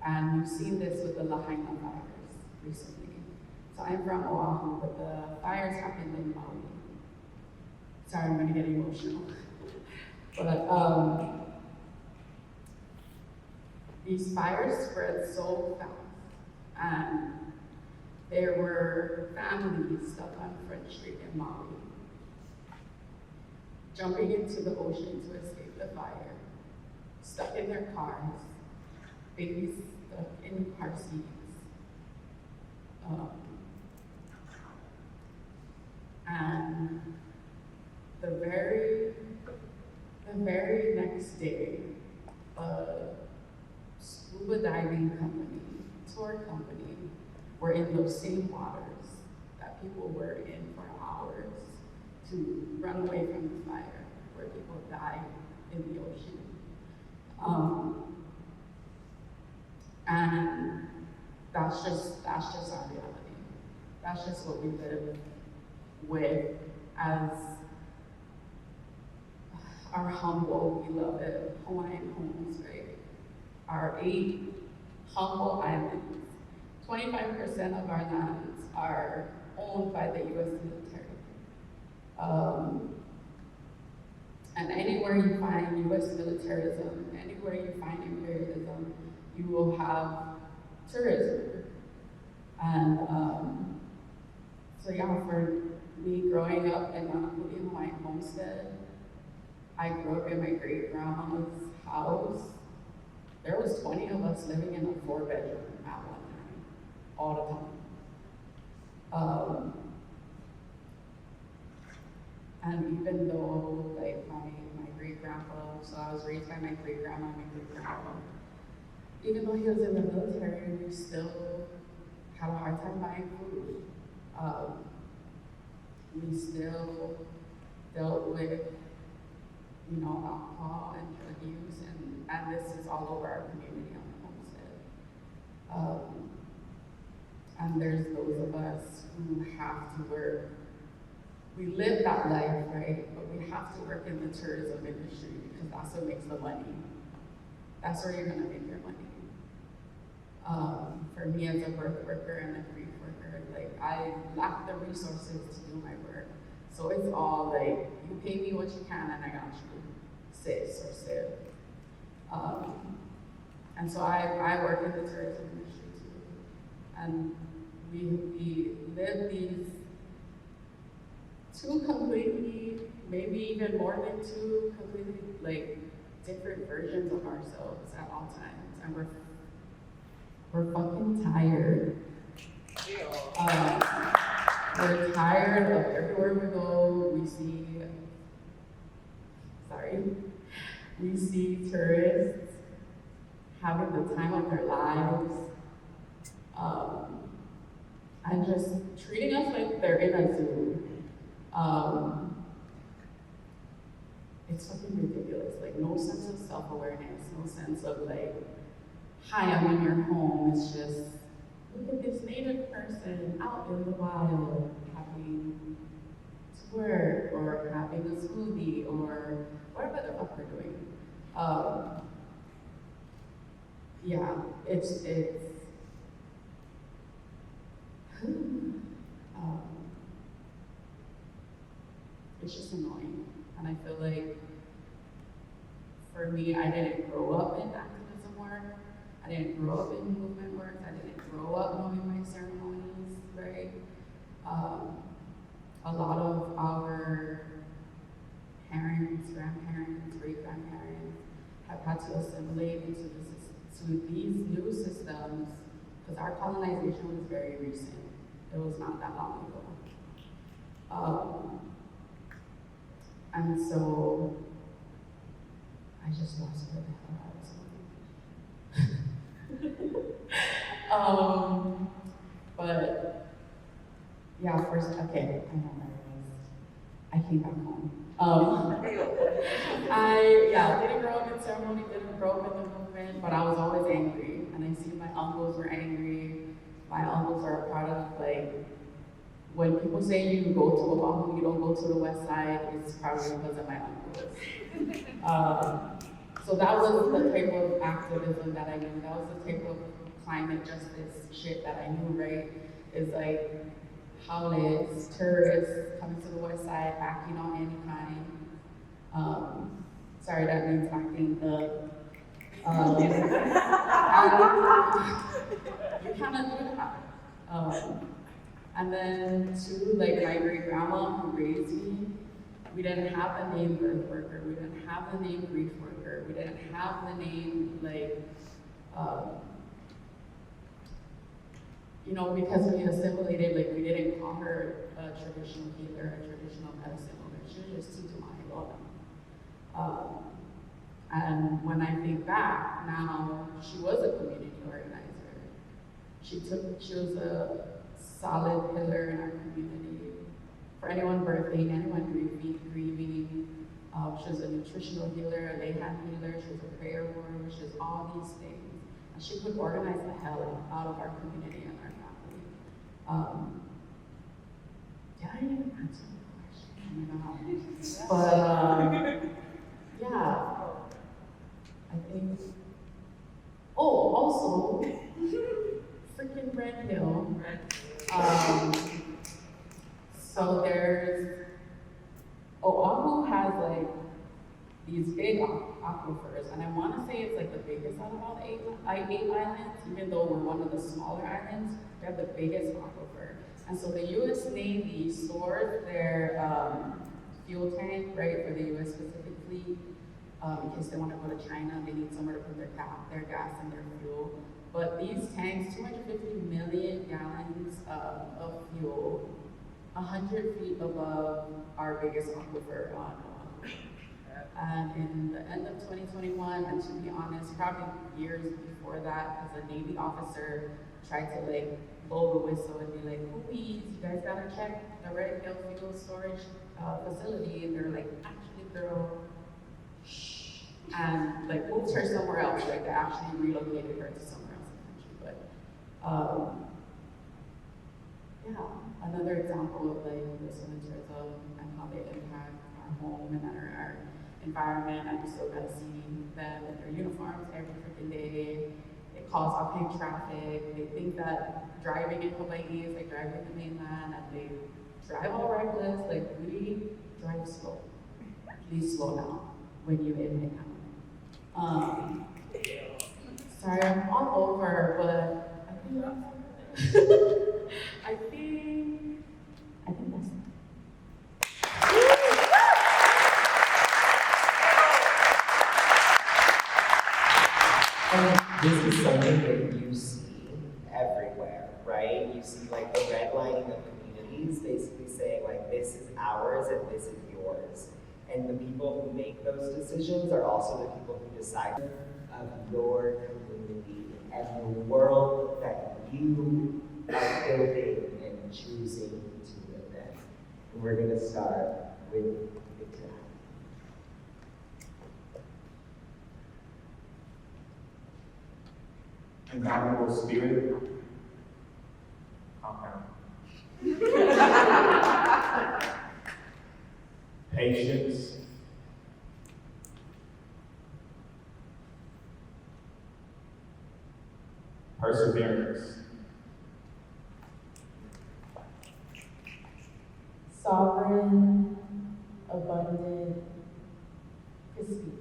And we've seen this with the Lahaina fires recently. So I'm from Oahu, but the fires happened in Maui. Sorry, I'm gonna get emotional. But these fires spread so fast. And there were families stuck on Front Street in Maui, jumping into the ocean to escape the fire, stuck in their cars, babies stuck in car seats. And the very next day, a scuba diving company, tour company, were in those same waters that people were in for hours to run away from the fire, where people died in the ocean. And that's just our reality. That's just what we live with as our humble, beloved Hawaiian homes, right? Our 8 humble islands. 25% of our lands are owned by the U.S. military. And anywhere you find U.S. militarism, anywhere you find imperialism, you will have tourism. And so yeah, for me growing up in a Hawaiian homestead, I grew up in my great-grandma's house. There was 20 of us living in a 4-bedroom at one time, all the time. And even though, like, my great-grandpa, so I was raised by my great-grandma and my great-grandpa, even though he was in the military, we still had a hard time buying food. We still dealt with, alcohol and drug use, and this is all over our community on the homestead. And there's those of us who have to work. We live that life, right? But we have to work in the tourism industry because that's what makes the money. That's where you're gonna make your money. For me as a birth worker and a grief worker, like I lack the resources to do my work. So it's all like, you pay me what you can and I got you, sis or sis. And so I work in the tourism industry too. And we live these 2 completely, maybe even more than 2 completely like different versions of ourselves at all times. And we're fucking tired. We're tired of everywhere we go, we see, we see tourists having the time of their lives, and just treating us like they're in a zoo. It's fucking ridiculous. Like, no sense of self-awareness, no sense of like, hi, I'm in your home. It's just, look at this native person out in the wild having to work or having a smoothie or whatever the fuck we're doing. Yeah, it's just annoying. And I feel like, for me, I didn't grow up in activism work. I didn't grow up in movement work. I didn't grow up knowing my ceremonies, right? A lot of our parents, grandparents, great-grandparents have had to assimilate into these new systems, because our colonization was very recent. It was not that long ago. And so, I just lost where the hell I was going. But, yeah, first, okay, I know where I was. I came back home. I didn't grow up in ceremony, didn't grow up in the movement, but I was always angry. And I see my uncles were angry. My uncles are a part of, like, when people say you go to Oahu, you don't go to the west side, it's probably because of my uncles. So that was the type of activism that I knew. That was the type of climate justice shit that I knew, right? Is like, howlets, tourists coming to the west side, acting on any kind. Sorry, that means acting the. You kind of do that. And then too, like my great grandma who raised me, we didn't have the name birth worker, we didn't have the name grief worker, we didn't have the name like, you know, because we assimilated, like we didn't call her a traditional healer, a traditional medicine woman, she was just Tutu Mahelona. And when I think back now, she was a community organizer. She was a solid pillar in our community. For anyone birthing, anyone grieving. She was a nutritional healer, a lay hand healer, she was a prayer warrior, she was all these things. And she could organize the hell out of our community and our family. Did I even answer the question? But yeah, I think, also, freaking Red Hill. So there's, Oahu has like these big aquifers, and I want to say it's like the biggest out of all the eight islands, even though we're one of the smaller islands, we have the biggest aquifer. And so the U.S. Navy stores their fuel tank, right, for the U.S. Pacific Fleet, in case they want to go to China, they need somewhere to put their gas and their fuel. But these tanks, 250 million gallons of fuel, 100 feet above our biggest aquifer on Oahu. And in the end of 2021, and to be honest, probably years before that, as a Navy officer tried to like blow the whistle and be like, please, you guys gotta check the Red Hill fuel storage facility. And they're like, actually, girl, shh. And like moved her somewhere else. Like they actually relocated her to somewhere else in the country. But yeah, another example of like this militarism and how they impact our home and our environment, and we still gotta see them in their uniforms every freaking day. It cause uphill traffic. They think that driving in Hawaii is like driving in the mainland, and they drive all reckless. Like we drive slow. Please slow down when you in Manhattan. Sorry, I'm all over, but I think I think that's it. And this is something that you see everywhere, right? You see like the redlining of communities basically saying like this is ours and this is yours. And the people who make those decisions are also the people who decide of your community and the world that you are building and choosing to live in. And we're going to start with Victoria. Indomitable spirit, compound. Patience, perseverance, Sovereign, abundant, crispy.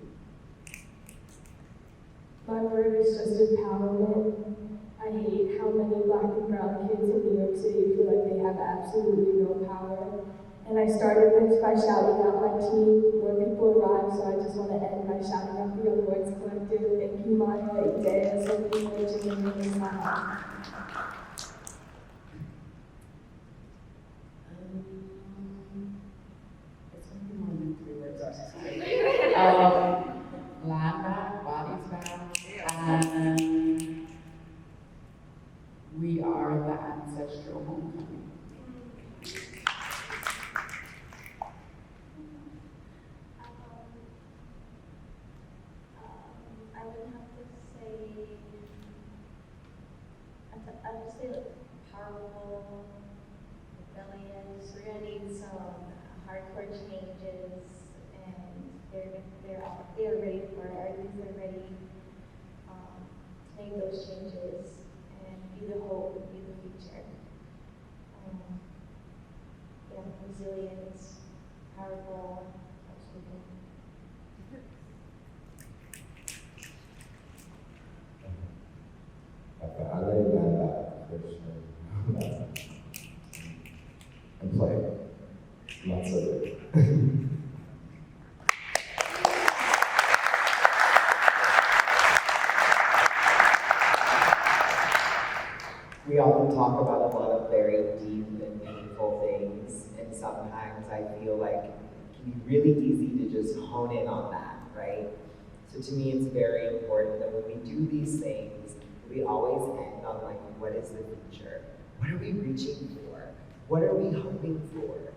My word is just empowerment. I hate how many Black and brown kids in New York City feel like they have absolutely no power. And I started this by shouting out my team where people arrive, so I just want to end by shouting out the Young Boys Collective. Thank you, Maya, Idea, so many more, Jimmy, and Ismael. It's going to be more than 3 words. Land back, bodies back, and we are the ancestral homecoming. I would have to say, I would say like powerful, rebellious. We're gonna need some hardcore changes, and they're ready for it. Our youth are ready to make those changes and be the hope and be the future. Yeah, resilience, powerful, absolutely. Okay, I lay that back for sure. And play. Not so good. We often talk about a lot of very deep and meaningful things, and sometimes I feel like it can be really easy to just hone in on that, right? So to me, it's very important that when we do these things, we always end on like, what is the future? What are we reaching for? What are we hoping for?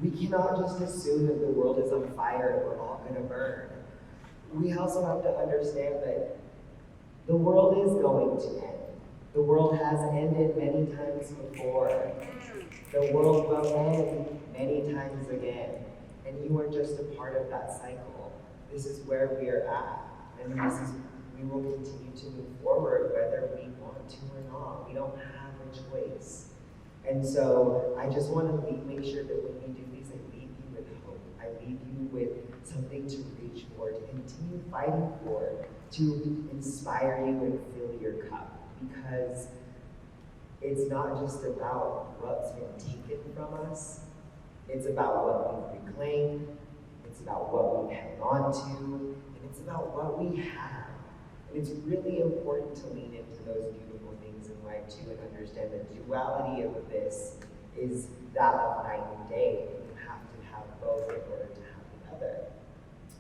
We cannot just assume that the world is on fire and we're all gonna burn. We also have to understand that the world is going to end. The world has ended many times before. The world will end many times again. And you are just a part of that cycle. This is where we are at. And we will continue to move forward whether we want to or not. We don't have a choice. And so I just want to make sure that when we do these, I leave you with hope. I leave you with something to reach for, to continue fighting for, to inspire you and fill your cup. Because it's not just about what's been taken from us, it's about what we've reclaimed, it's about what we've held on to, and it's about what we have. And it's really important to lean into those beautiful things in life too, and understand the duality of this is that of night and day. You have to have both in order to have the other.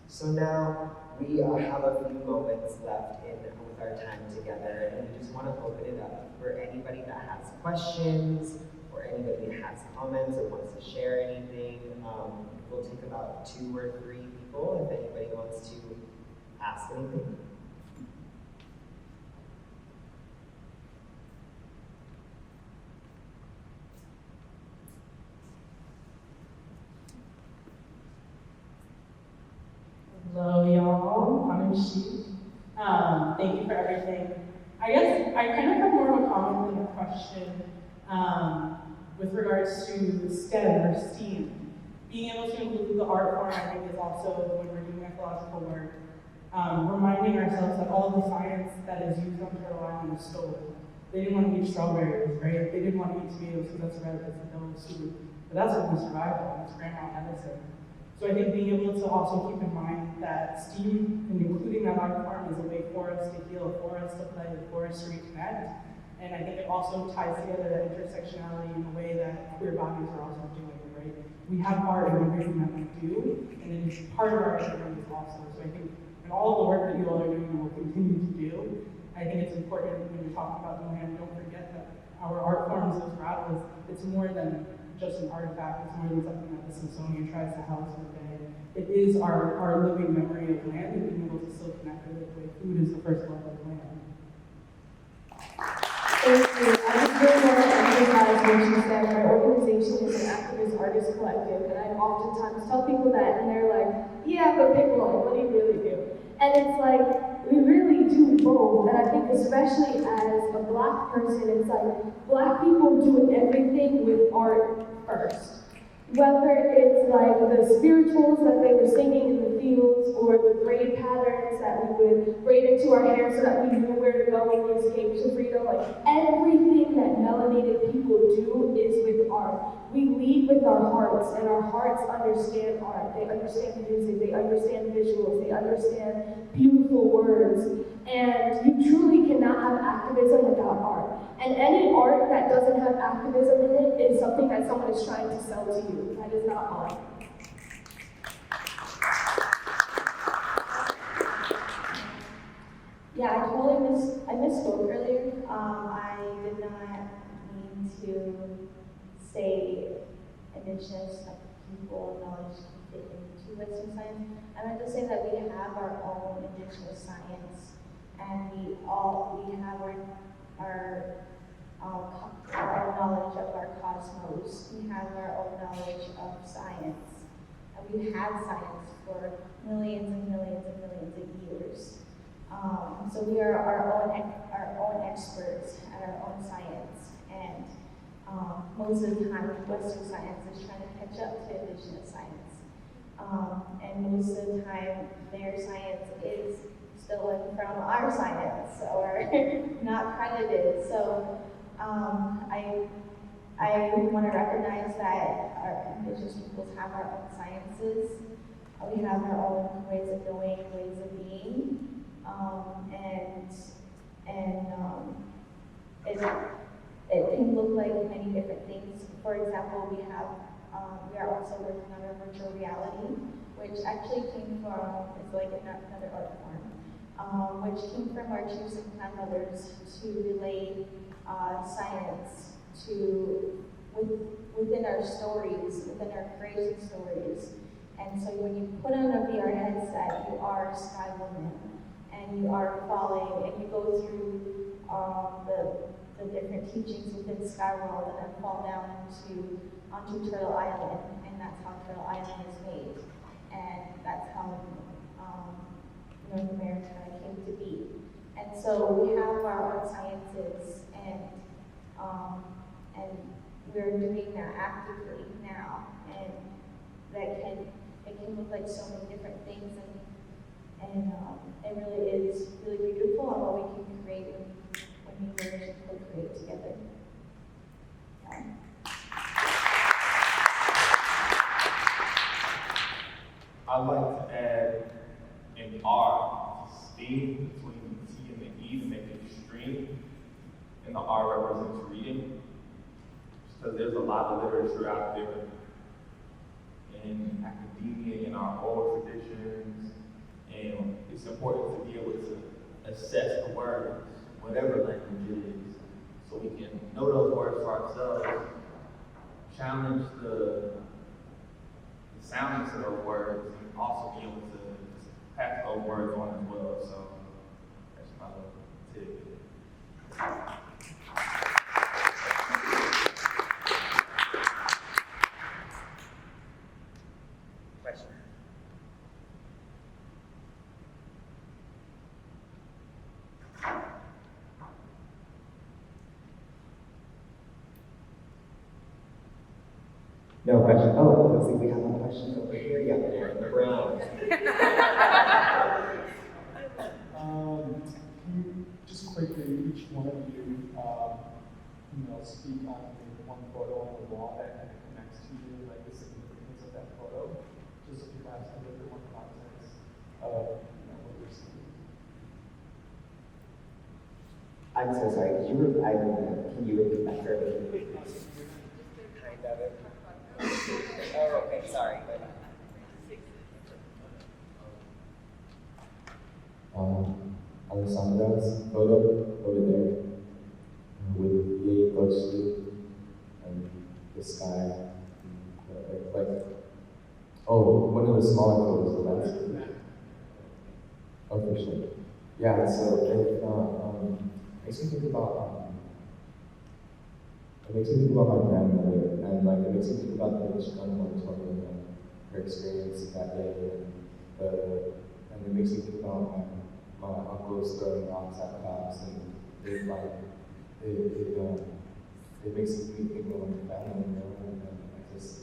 So now we have a few moments left with our time together, and we just want to open it up for anybody that has questions or anybody that has comments or wants to share anything. We'll take about 2 or 3 people if anybody wants to ask anything. Hello, y'all. My name is She. Thank you for everything. I guess I kind of have more of a comment than a question with regards to STEM or STEAM. Being able to include the art form, I think, is also, when we're doing ecological work, reminding ourselves that all the science that is used on Turtle Island is stolen. They didn't want to eat strawberries, right? They didn't want to eat tomatoes because that's red, that's no soup. But that's only survival, and that's grandma medicine. So I think being able to also keep in mind that STEAM and including that art form is a way for us to heal, for us to play, for us to reconnect, And I think it also ties together that intersectionality in a way that queer bodies are also doing, right? We have art in everything that we do, and it is part of our identity also. So I think in all of the work that you all are doing and will continue to do, I think it's important when you're talking about the land, don't forget that our art forms as rattlers, it's more than just an artifact, it's more than something that the Smithsonian tries to house in a day. It is our living memory of land and being able to still connect with it the way food is the first love of land. Thank you. I just really want to emphasize what you said. Our organization is an activist artist collective, and I oftentimes tell people that, and they're like, yeah, but pick one, what do you really do? And it's like, we really do both, and I think especially as a Black person, it's like, Black people do everything with art first. Whether it's like the spirituals that they were singing in the fields, or the braid patterns that we would braid into our hair so that we knew where to go when we escaped to freedom, like everything that melanated people do is with art. We lead with our hearts, and our hearts understand art. They understand music, they understand visuals, they understand beautiful words. And you truly cannot have activism without art. And any art that doesn't have activism in it is something that someone is trying to sell to you. That is not art. Yeah, I misspoke earlier. I did not mean to say indigenous people knowledge fit into Western science. I meant to say that we have our own indigenous science, and we have our knowledge of our cosmos. We have our own knowledge of science, and we've had science for millions and millions and millions of years. So we are our own experts at our own science, and most of the time Western science is trying to catch up to indigenous science, and most of the time their science is stolen from our science or not credited. So I want to recognize that our indigenous peoples have our own sciences. We have our own ways of knowing, ways of being. It can look like many different things. For example, we are also working on our virtual reality, which actually came from, it's like another art form, which came from our chiefs and grandmothers to relay science within our stories, within our creation stories. And so when you put on a VR headset, you are a sky woman, and you are falling, and you go through the different teachings within Sky World, and then fall down onto Turtle Island, and that's how Turtle Island is made, and that's how North America came to be. And so we have our own sciences, and we're doing that actively now, and it can look like so many different things, and it really is really beautiful on what we can create when we merge and co-create together. Yeah. I'd like to add an R, steam, between the T and the E to make it extreme, and the R represents reading, because there's a lot of literature out there in academia, in our oral traditions, and it's important to be able to assess the words, whatever language it is, so we can know those words for ourselves, challenge the soundness of those words, and also be able to pass those words on as well. So that's my little tidbit. Question. No question. Oh, let's see, we have a question over here. Yeah, in the brown. Can you just quickly, each one of you, speak on the one photo on the wall that connects to you, like the significance of that photo, just so people have a little bit more context of what you're seeing. I'm so sorry, can you repeat that for me? Kind of it. Oh, okay, sorry. Alessandra's photo over there with the Tochtli and the sky. One of the smaller photos, the landscape. Oh, for sure. Yeah, so it makes me think about my grandmother, and like it makes me think about the Chicano moratorium and her experience that day, and it makes me think about my uncles throwing rocks at cops, and it makes me think of my family, you know, and I just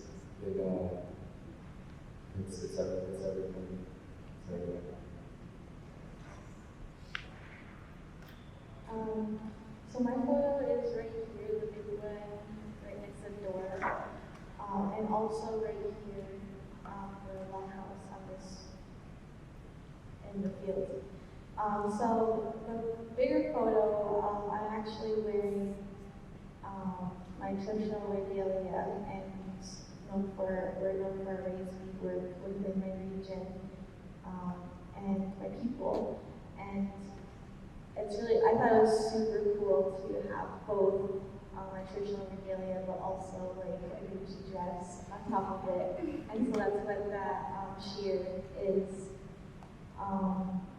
it's everything. So, yeah. So my photo is right here, the big one, right next to the door, and also right here, the long house on this, in the field. So the bigger photo, I'm actually wearing my traditional regalia, and we're known for our race, we work within my region, and my people, and it's really, I thought it was super cool to have both my traditional regalia, but also like a Gucci dress on top of it. And so that's what that sheer is.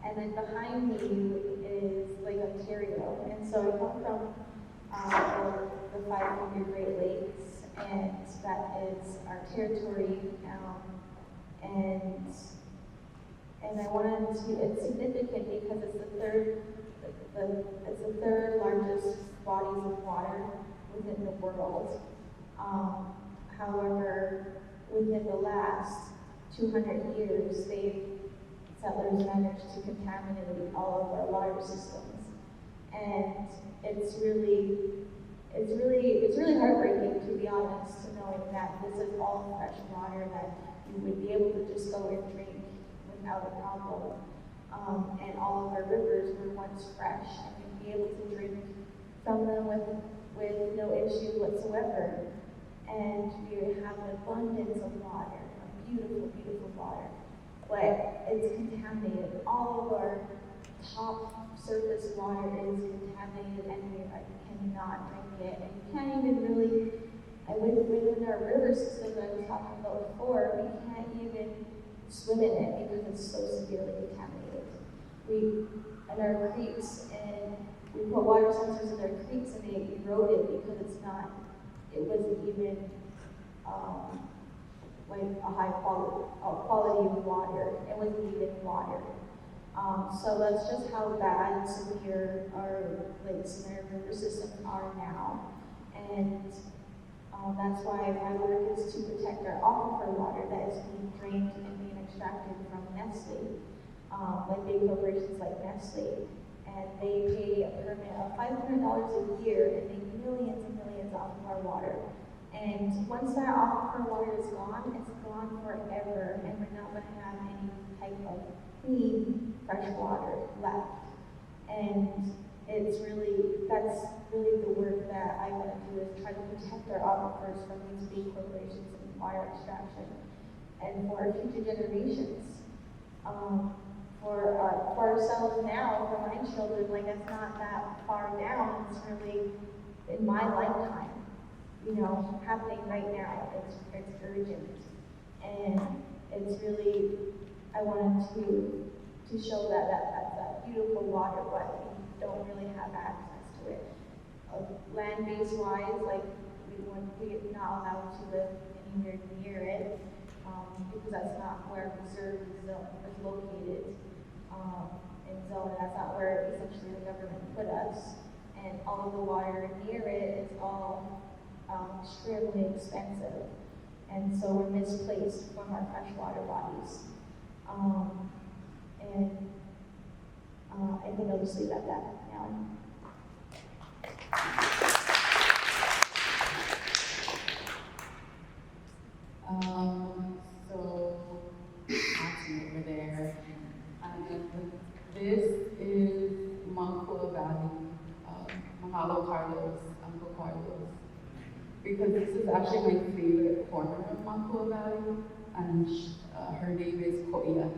And then behind me is Lake Ontario. And so I come from the 500 Great Lakes, and that is our territory. And I wanted to, it's significant because it's the third largest bodies of water within the world. However, within the last 200 years, settlers managed to contaminate all of our water systems. And it's really heartbreaking, to be honest, to know that this is all fresh water that you would be able to just go and drink without a problem. And all of our rivers were once fresh, and we'd be able to drink from them with no issue whatsoever. And we have an abundance of water, a beautiful, beautiful water. But it's contaminated. All of our top surface water is contaminated, and we cannot drink it. And you can't even really, within our river system that I was talking about before, we can't even swim in it because it's so severely contaminated. And our creeks, and we put water sensors in our creeks, and they eroded because it wasn't even like a high quality of water. It wasn't even water. So that's just how bad severe our lakes and our river systems are now. And that's why my work is to protect our aquifer water that is being drained and being extracted from Nestle, like big corporations like Nestle. And they pay a permit of $500 a year and make millions and millions off of our water. And once that aquifer water is gone, it's gone forever, and we're not going to have any type of clean, fresh water left. And that's really the work that I want to do, is try to protect our aquifers from these big corporations and water extraction, and for our future generations. For ourselves now, for my children, like that's not that far down. It's really in my lifetime, happening right now. It's urgent, and it's really, I wanted to show that beautiful water, but we don't really have access to it. Land-based wise, like we're not allowed to live anywhere near it, because that's not where reserve zone is located. In zone, and that's not where essentially the government put us. And all of the water near it is all extremely expensive, and so we're misplaced from our freshwater bodies. I think I'll just leave it at that now. So over there. This is Makasa Valley because this is actually my favorite corner of Makua Valley, and her name is Koia.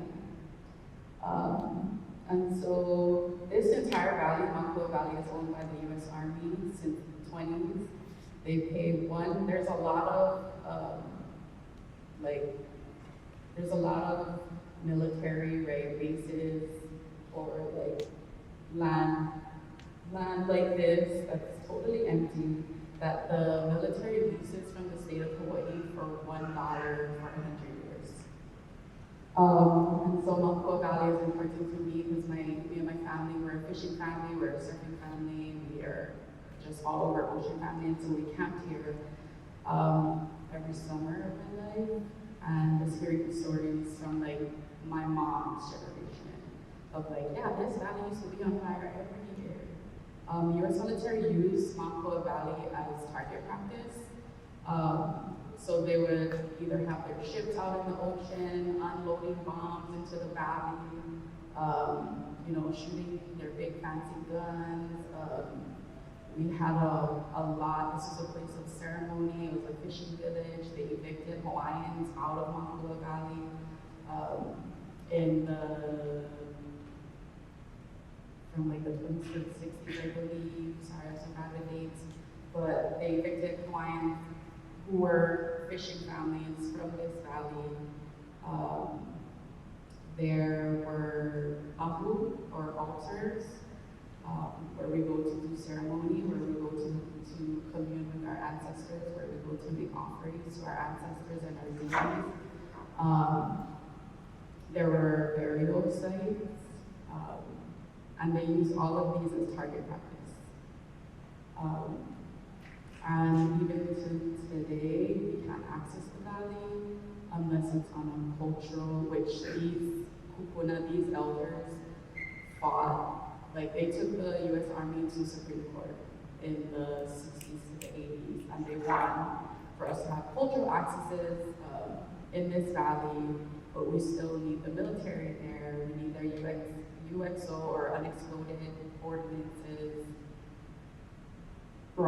And so this entire valley, Makua Valley, is owned by the U.S. Army since the 20s. They pay there's a lot of, there's a lot of military, right, bases or like land like this that's totally empty, that the military leases from the state of Hawaii for $1 for 100 years. And so Makua Valley is important to me because me and my family, we're a fishing family, we're a surfing family, we are just all over ocean family, and so we camped here every summer of my life, and just hearing stories from like my mom's generation of like, yeah, this valley used to be on fire every year. U.S. military used Makua Valley as target practice. So they would either have their ships out in the ocean, unloading bombs into the valley, shooting their big fancy guns. We had a lot, this was a place of ceremony, it was a fishing village. They evicted Hawaiians out of Makua Valley from like the 60s, I believe. Sorry, I forgot the dates. But they evicted Hawaiians who were fishing families from this valley. There were ahu, or altars, where we go to do ceremony, where we go to commune with our ancestors, where we go to make offerings to our ancestors and our deities. There were burial sites, and they use all of these as target practice. And even to today, we can't access the valley unless it's on a cultural, which these kupuna, these elders, fought. Like, they took the U.S. Army to Supreme Court in the 60s to the 80s, and they won for us to have cultural accesses in this valley, but we still need the military there. We need their UXO or unexploded ordinances to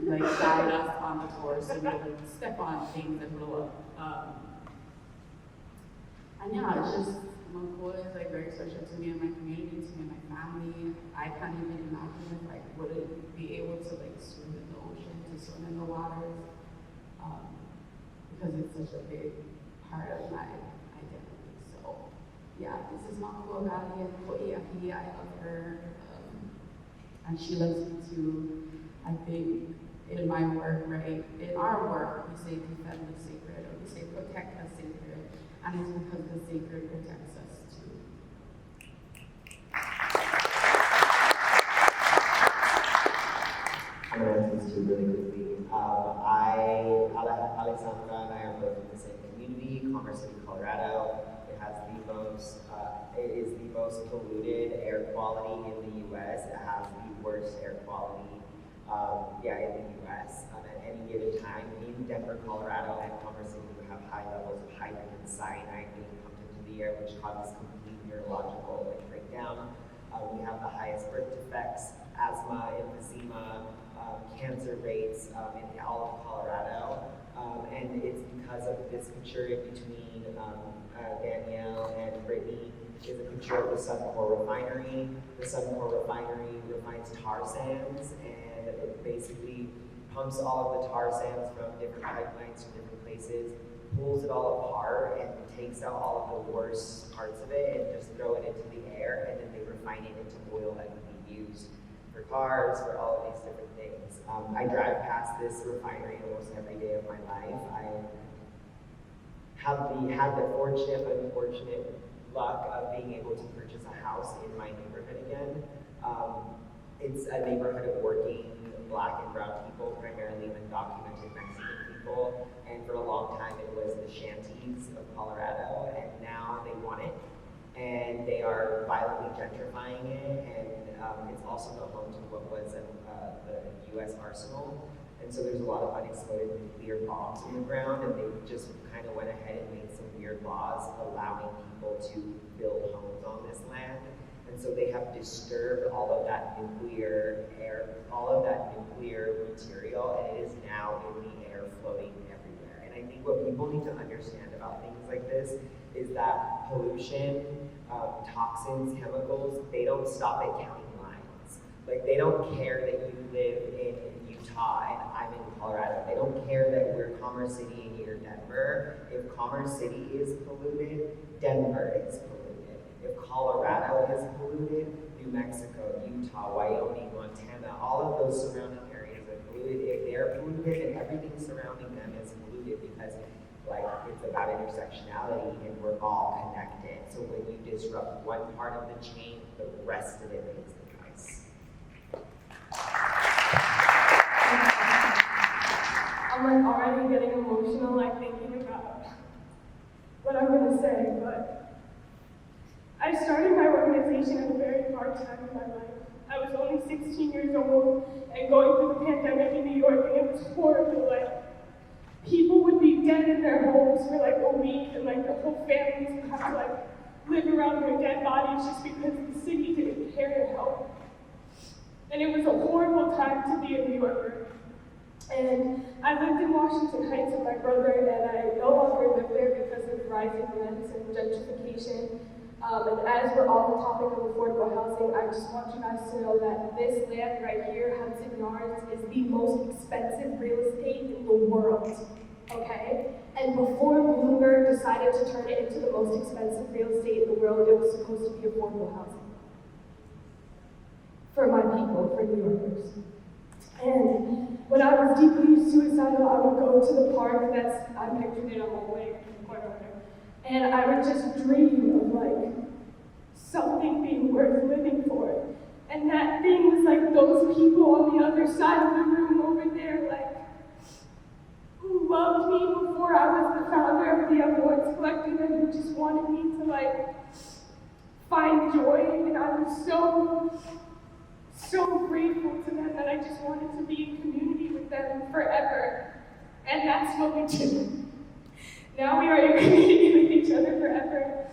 like guide us on the tour so we don't step on things and blow up. And yeah, it's just, Makua is like very special to me and my community, to me and my family. I can't even imagine if I wouldn't be able to like swim in the ocean, to swim in the waters, because it's such a big part of my identity. So yeah, this is Makua Valley and Ko'iahi. I love her, and she loves me too. I think in my work, right, in our work, we say defend the sacred, or we say protect the sacred, and it's because the sacred protects us too. I'm going to answer these two really quickly. Alexandra and I are both in the same community, Commerce City, Colorado. It is the most polluted air quality in the U.S. It has the worst air quality, in the U.S. At any given time in Denver, Colorado, and Commerce City, we have high levels of hydrogen cyanide being pumped into the air, which causes complete neurological breakdown. We have the highest birth defects, asthma, emphysema, cancer rates in all of Colorado. And it's because of this picture between Danielle and Brittany is a picture of the Suncor refinery. The Suncor refinery refines tar sands, and it basically pumps all of the tar sands from different pipelines from different places, pulls it all apart, and takes out all of the worst parts of it and just throw it into the air, and then they refine it into oil that can be used for cars, for all of these different things. I drive past this refinery almost every day of my life. I had the fortunate but unfortunate luck of being able to purchase a house in my neighborhood again. It's a neighborhood of working Black and brown people, primarily undocumented Mexican people, and for a long time it was the shanties of Colorado, and now they want it, and they are violently gentrifying it, and it's also the home to what was the U.S. arsenal. And so there's a lot of unexploded nuclear bombs in the ground, and they just kind of went ahead and made some weird laws allowing people to build homes on this land. And so they have disturbed all of that nuclear material, and it is now in the air floating everywhere. And I think what people need to understand about things like this is that pollution, toxins, chemicals, they don't stop at county lines. Like, they don't care that you live in Utah and I'm in Colorado. They don't care that we're Commerce City and you're Denver. If Commerce City is polluted, Denver is polluted. If Colorado is polluted, New Mexico, Utah, Wyoming, Montana, all of those surrounding areas are polluted. If they're polluted, then everything surrounding them is polluted, because it's about intersectionality and we're all connected. So when you disrupt one part of the chain, the rest of it makes the noise. I'm already getting emotional, thinking about what I'm gonna say, but I started my organization at a very hard time in my life. I was only 16 years old and going through the pandemic in New York, and it was horrible. People would be dead in their homes for a week, and their whole families would have to live around their dead bodies just because the city didn't care to help. And it was a horrible time to be a New Yorker. And I lived in Washington Heights with my brother, and I no longer live there because of rising rents and gentrification. And as we're on the topic of affordable housing, I just want you guys to know that this land right here, Hudson Yards, is the most expensive real estate in the world, okay? And before Bloomberg decided to turn it into the most expensive real estate in the world, it was supposed to be affordable housing. For my people, for New Yorkers. And when I was deeply suicidal, I would go to the park I'm picturing it on the way in the corner there. And I would just dream of something being worth living for. And that thing was those people on the other side of the room over there, who loved me before I was the founder of the Nuance Collective, and who just wanted me to find joy. And I was so grateful to them that I just wanted to be in community with them forever. And that's what we do. Now we are in community with each other forever.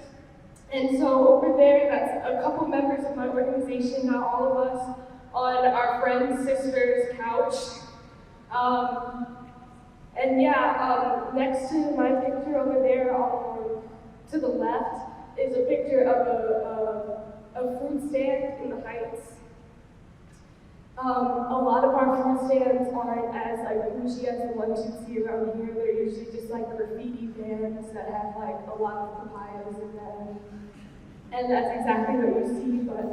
And so over there, that's a couple members of my organization, not all of us, on our friend's sister's couch. Next to my picture over there, to the left, is a picture of a fruit stand in the Heights. A lot of our fruit stands aren't as bougie as the ones you see around here. They're usually just graffiti vans that have a lot of papayas in them. And that's exactly what you see. But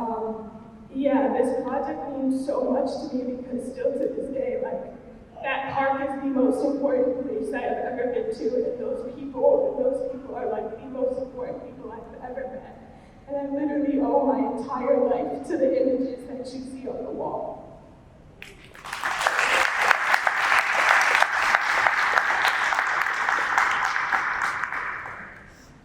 this project means so much to me, because still to this day, that park is the most important place I have ever been to, and those people are the most important people I've ever met. And I literally owe my entire life to the images that you see on the wall.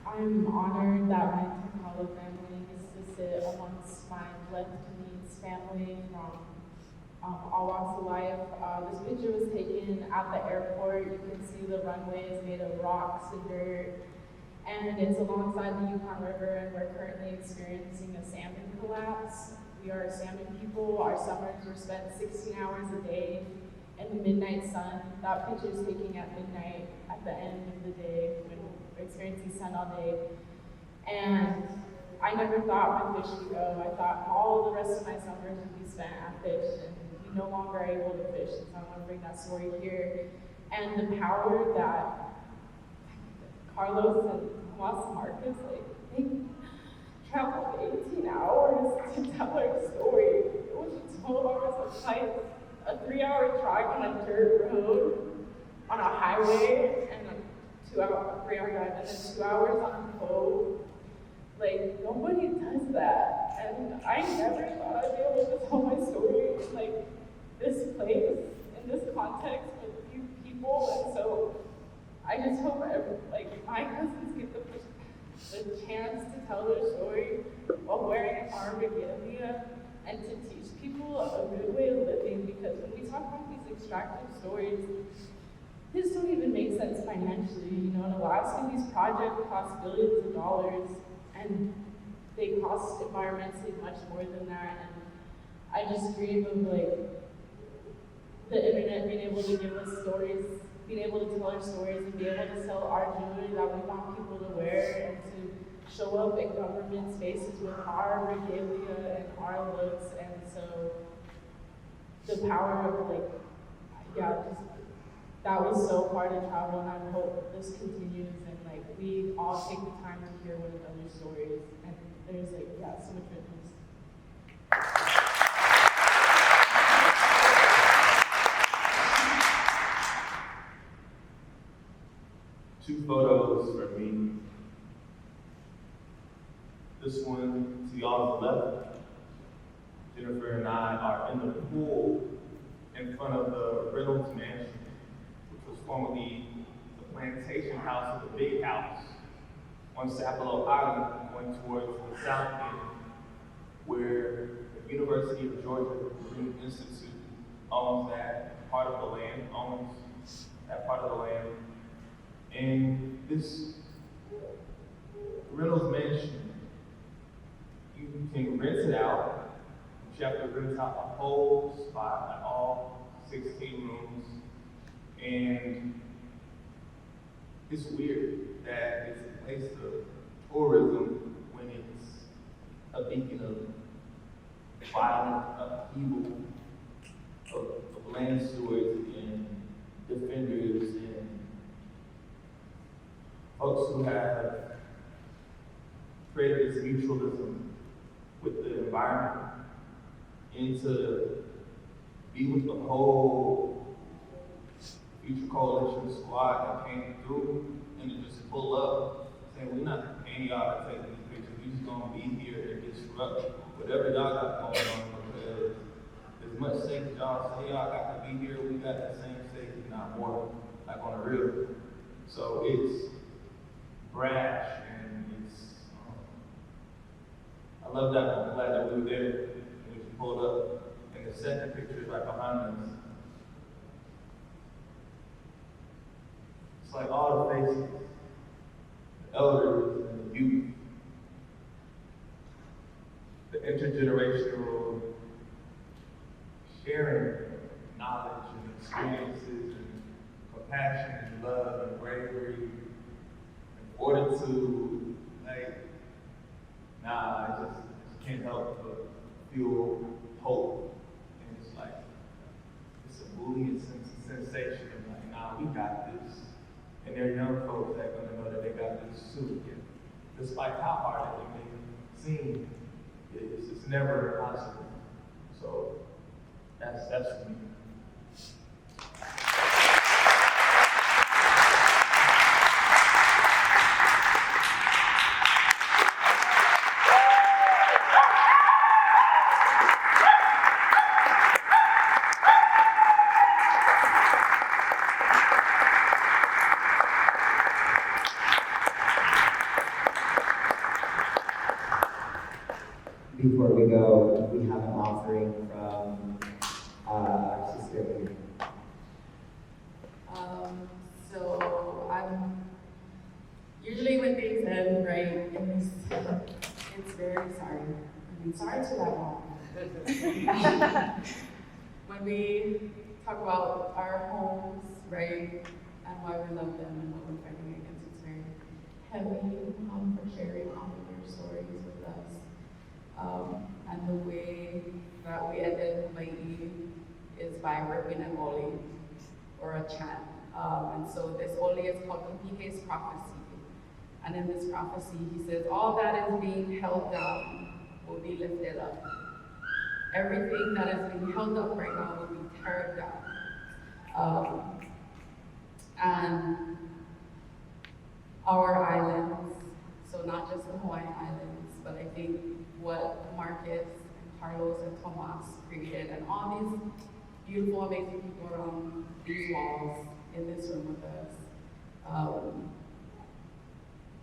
I'm honored that my TOKALA family gets to sit amongst my Blessed Needs family from all walks of life. This picture was taken at the airport. You can see the runway is made of rocks and dirt, and it's alongside the Yukon River, and we're currently experiencing a salmon collapse. We are salmon people. Our summers were spent 16 hours a day in the midnight sun. That picture is taken at midnight at the end of the day when we're experiencing sun all day. And I never thought my fish would go. I thought all the rest of my summers would be spent at fish, and we no longer are able to fish, and so I want to bring that story here. And the power that Carlos and Thomas Marcus, they traveled 18 hours to tell our story. It was 12 hours of flight, a 3-hour drive on a dirt road, on a highway, and a 3-hour drive, and then 2 hours on a boat. Nobody does that. And I never thought I'd be able to tell my story in this place, in this context, with these people. And so I just hope my cousins get the chance to tell their story while wearing an regalia, and to teach people a good way of living, because when we talk about these extractive stories, this don't even make sense financially. In Alaska, these projects cost billions of dollars, and they cost environmentally much more than that. And I just dream of like the internet being able to give us stories, being able to tell our stories and be able to sell our jewelry that we want people to wear and to show up in government spaces with our regalia and our looks. And so the power of like, yeah, just, that was so hard to travel, and I hope this continues and like we all take the time to hear one another's stories. And there's like, yeah, so much richness. Two photos for me. This one to y'all's left. Jennifer and I are in the pool in front of the Reynolds Mansion, which was formerly the plantation house of the big house on Sapelo Island, going towards the south end, where the University of Georgia Marine Institute owns that part of the land, And this Reynolds Mansion, you can rent it out. You have to rent out the whole spot, like all 16 rooms. And it's weird that it's a place of tourism when it's a beacon of violent upheaval of land stewards and defenders and folks who have created this mutualism with the environment, and to be with the whole Future Coalition squad that came through and to just pull up, saying, we're not paying y'all to take these pictures, we just gonna be here and disrupt whatever y'all got going on, because as much stake as y'all say y'all got to be here, we got the same stake, if not more, like on the real. So it's brash, and it's, I love that. I'm glad that we were there and we pulled up. And the second picture is right behind us. It's like all the faces, the elders and the youth, the intergenerational sharing knowledge and experiences and compassion and love and bravery and fortitude. Like, I just can't help but feel hope. And it's like, it's a buoyant sensation of like, we got this. And there are young folks that are gonna know that they got this too. And despite how hard it may seem, it's never impossible. So that's for me. Before we go, we have an offering from our sister here. So I'm usually when things end, right, it's very sorry. Sorry to that mom. When we talk about our homes, right, and why we love them and what we're fighting against, it's very heavy for sharing all of your stories with us. And the way that we ended Hawaii is by ripping an oli, or a chant. And so this oli is called Kapihe's prophecy. And in this prophecy, he says, all that is being held down will be lifted up. Everything that is being held up right now will be teared down. And our islands, so not just the Hawaiian Islands, but I think what Marcus and Carlos and Thomas created, and all these beautiful, amazing people around these walls in this room with us.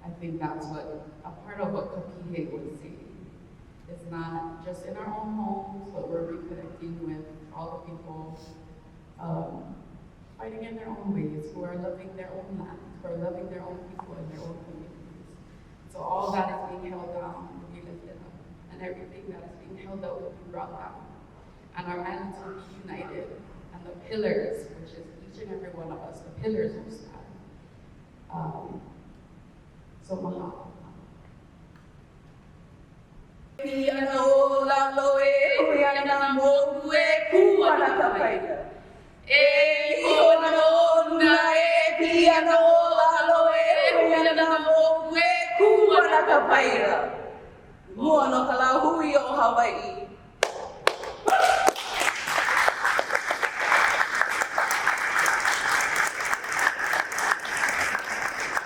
I think that's what, a part of what Kapihe was saying. It's not just in our own homes, but we're reconnecting with all the people fighting in their own ways, who are loving their own land, who are loving their own people and their own communities. So all that is being held down, will be lifted up, and everything that is being held up will be brought down. And our islands will be united, and the pillars, which is each and every one of us, the pillars will stand. So mahalo. Piano la loe, piano mo kua na kapaya. Piano la loe, piano mo kua na kapaya. Mua no kala hui o Hawaii.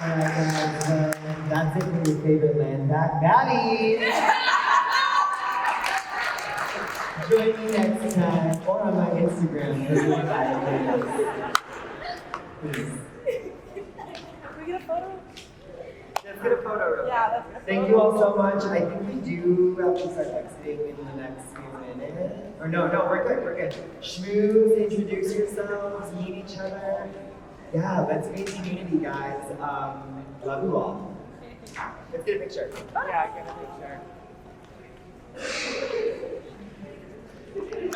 Alright guys, that's it for your favorite land back Daddy! Join me next time or on my Instagram for more videos. Please. Can we get a photo? Let's get a photo real quick. Yeah, let's get a Thank photo. you all so much. I think we do have to start exiting in the next few minutes. Or no, we're good. Schmooze, introduce yourselves, meet each other. Yeah, let's be community, guys. Love you all. Let's get a picture. Yeah, get a picture.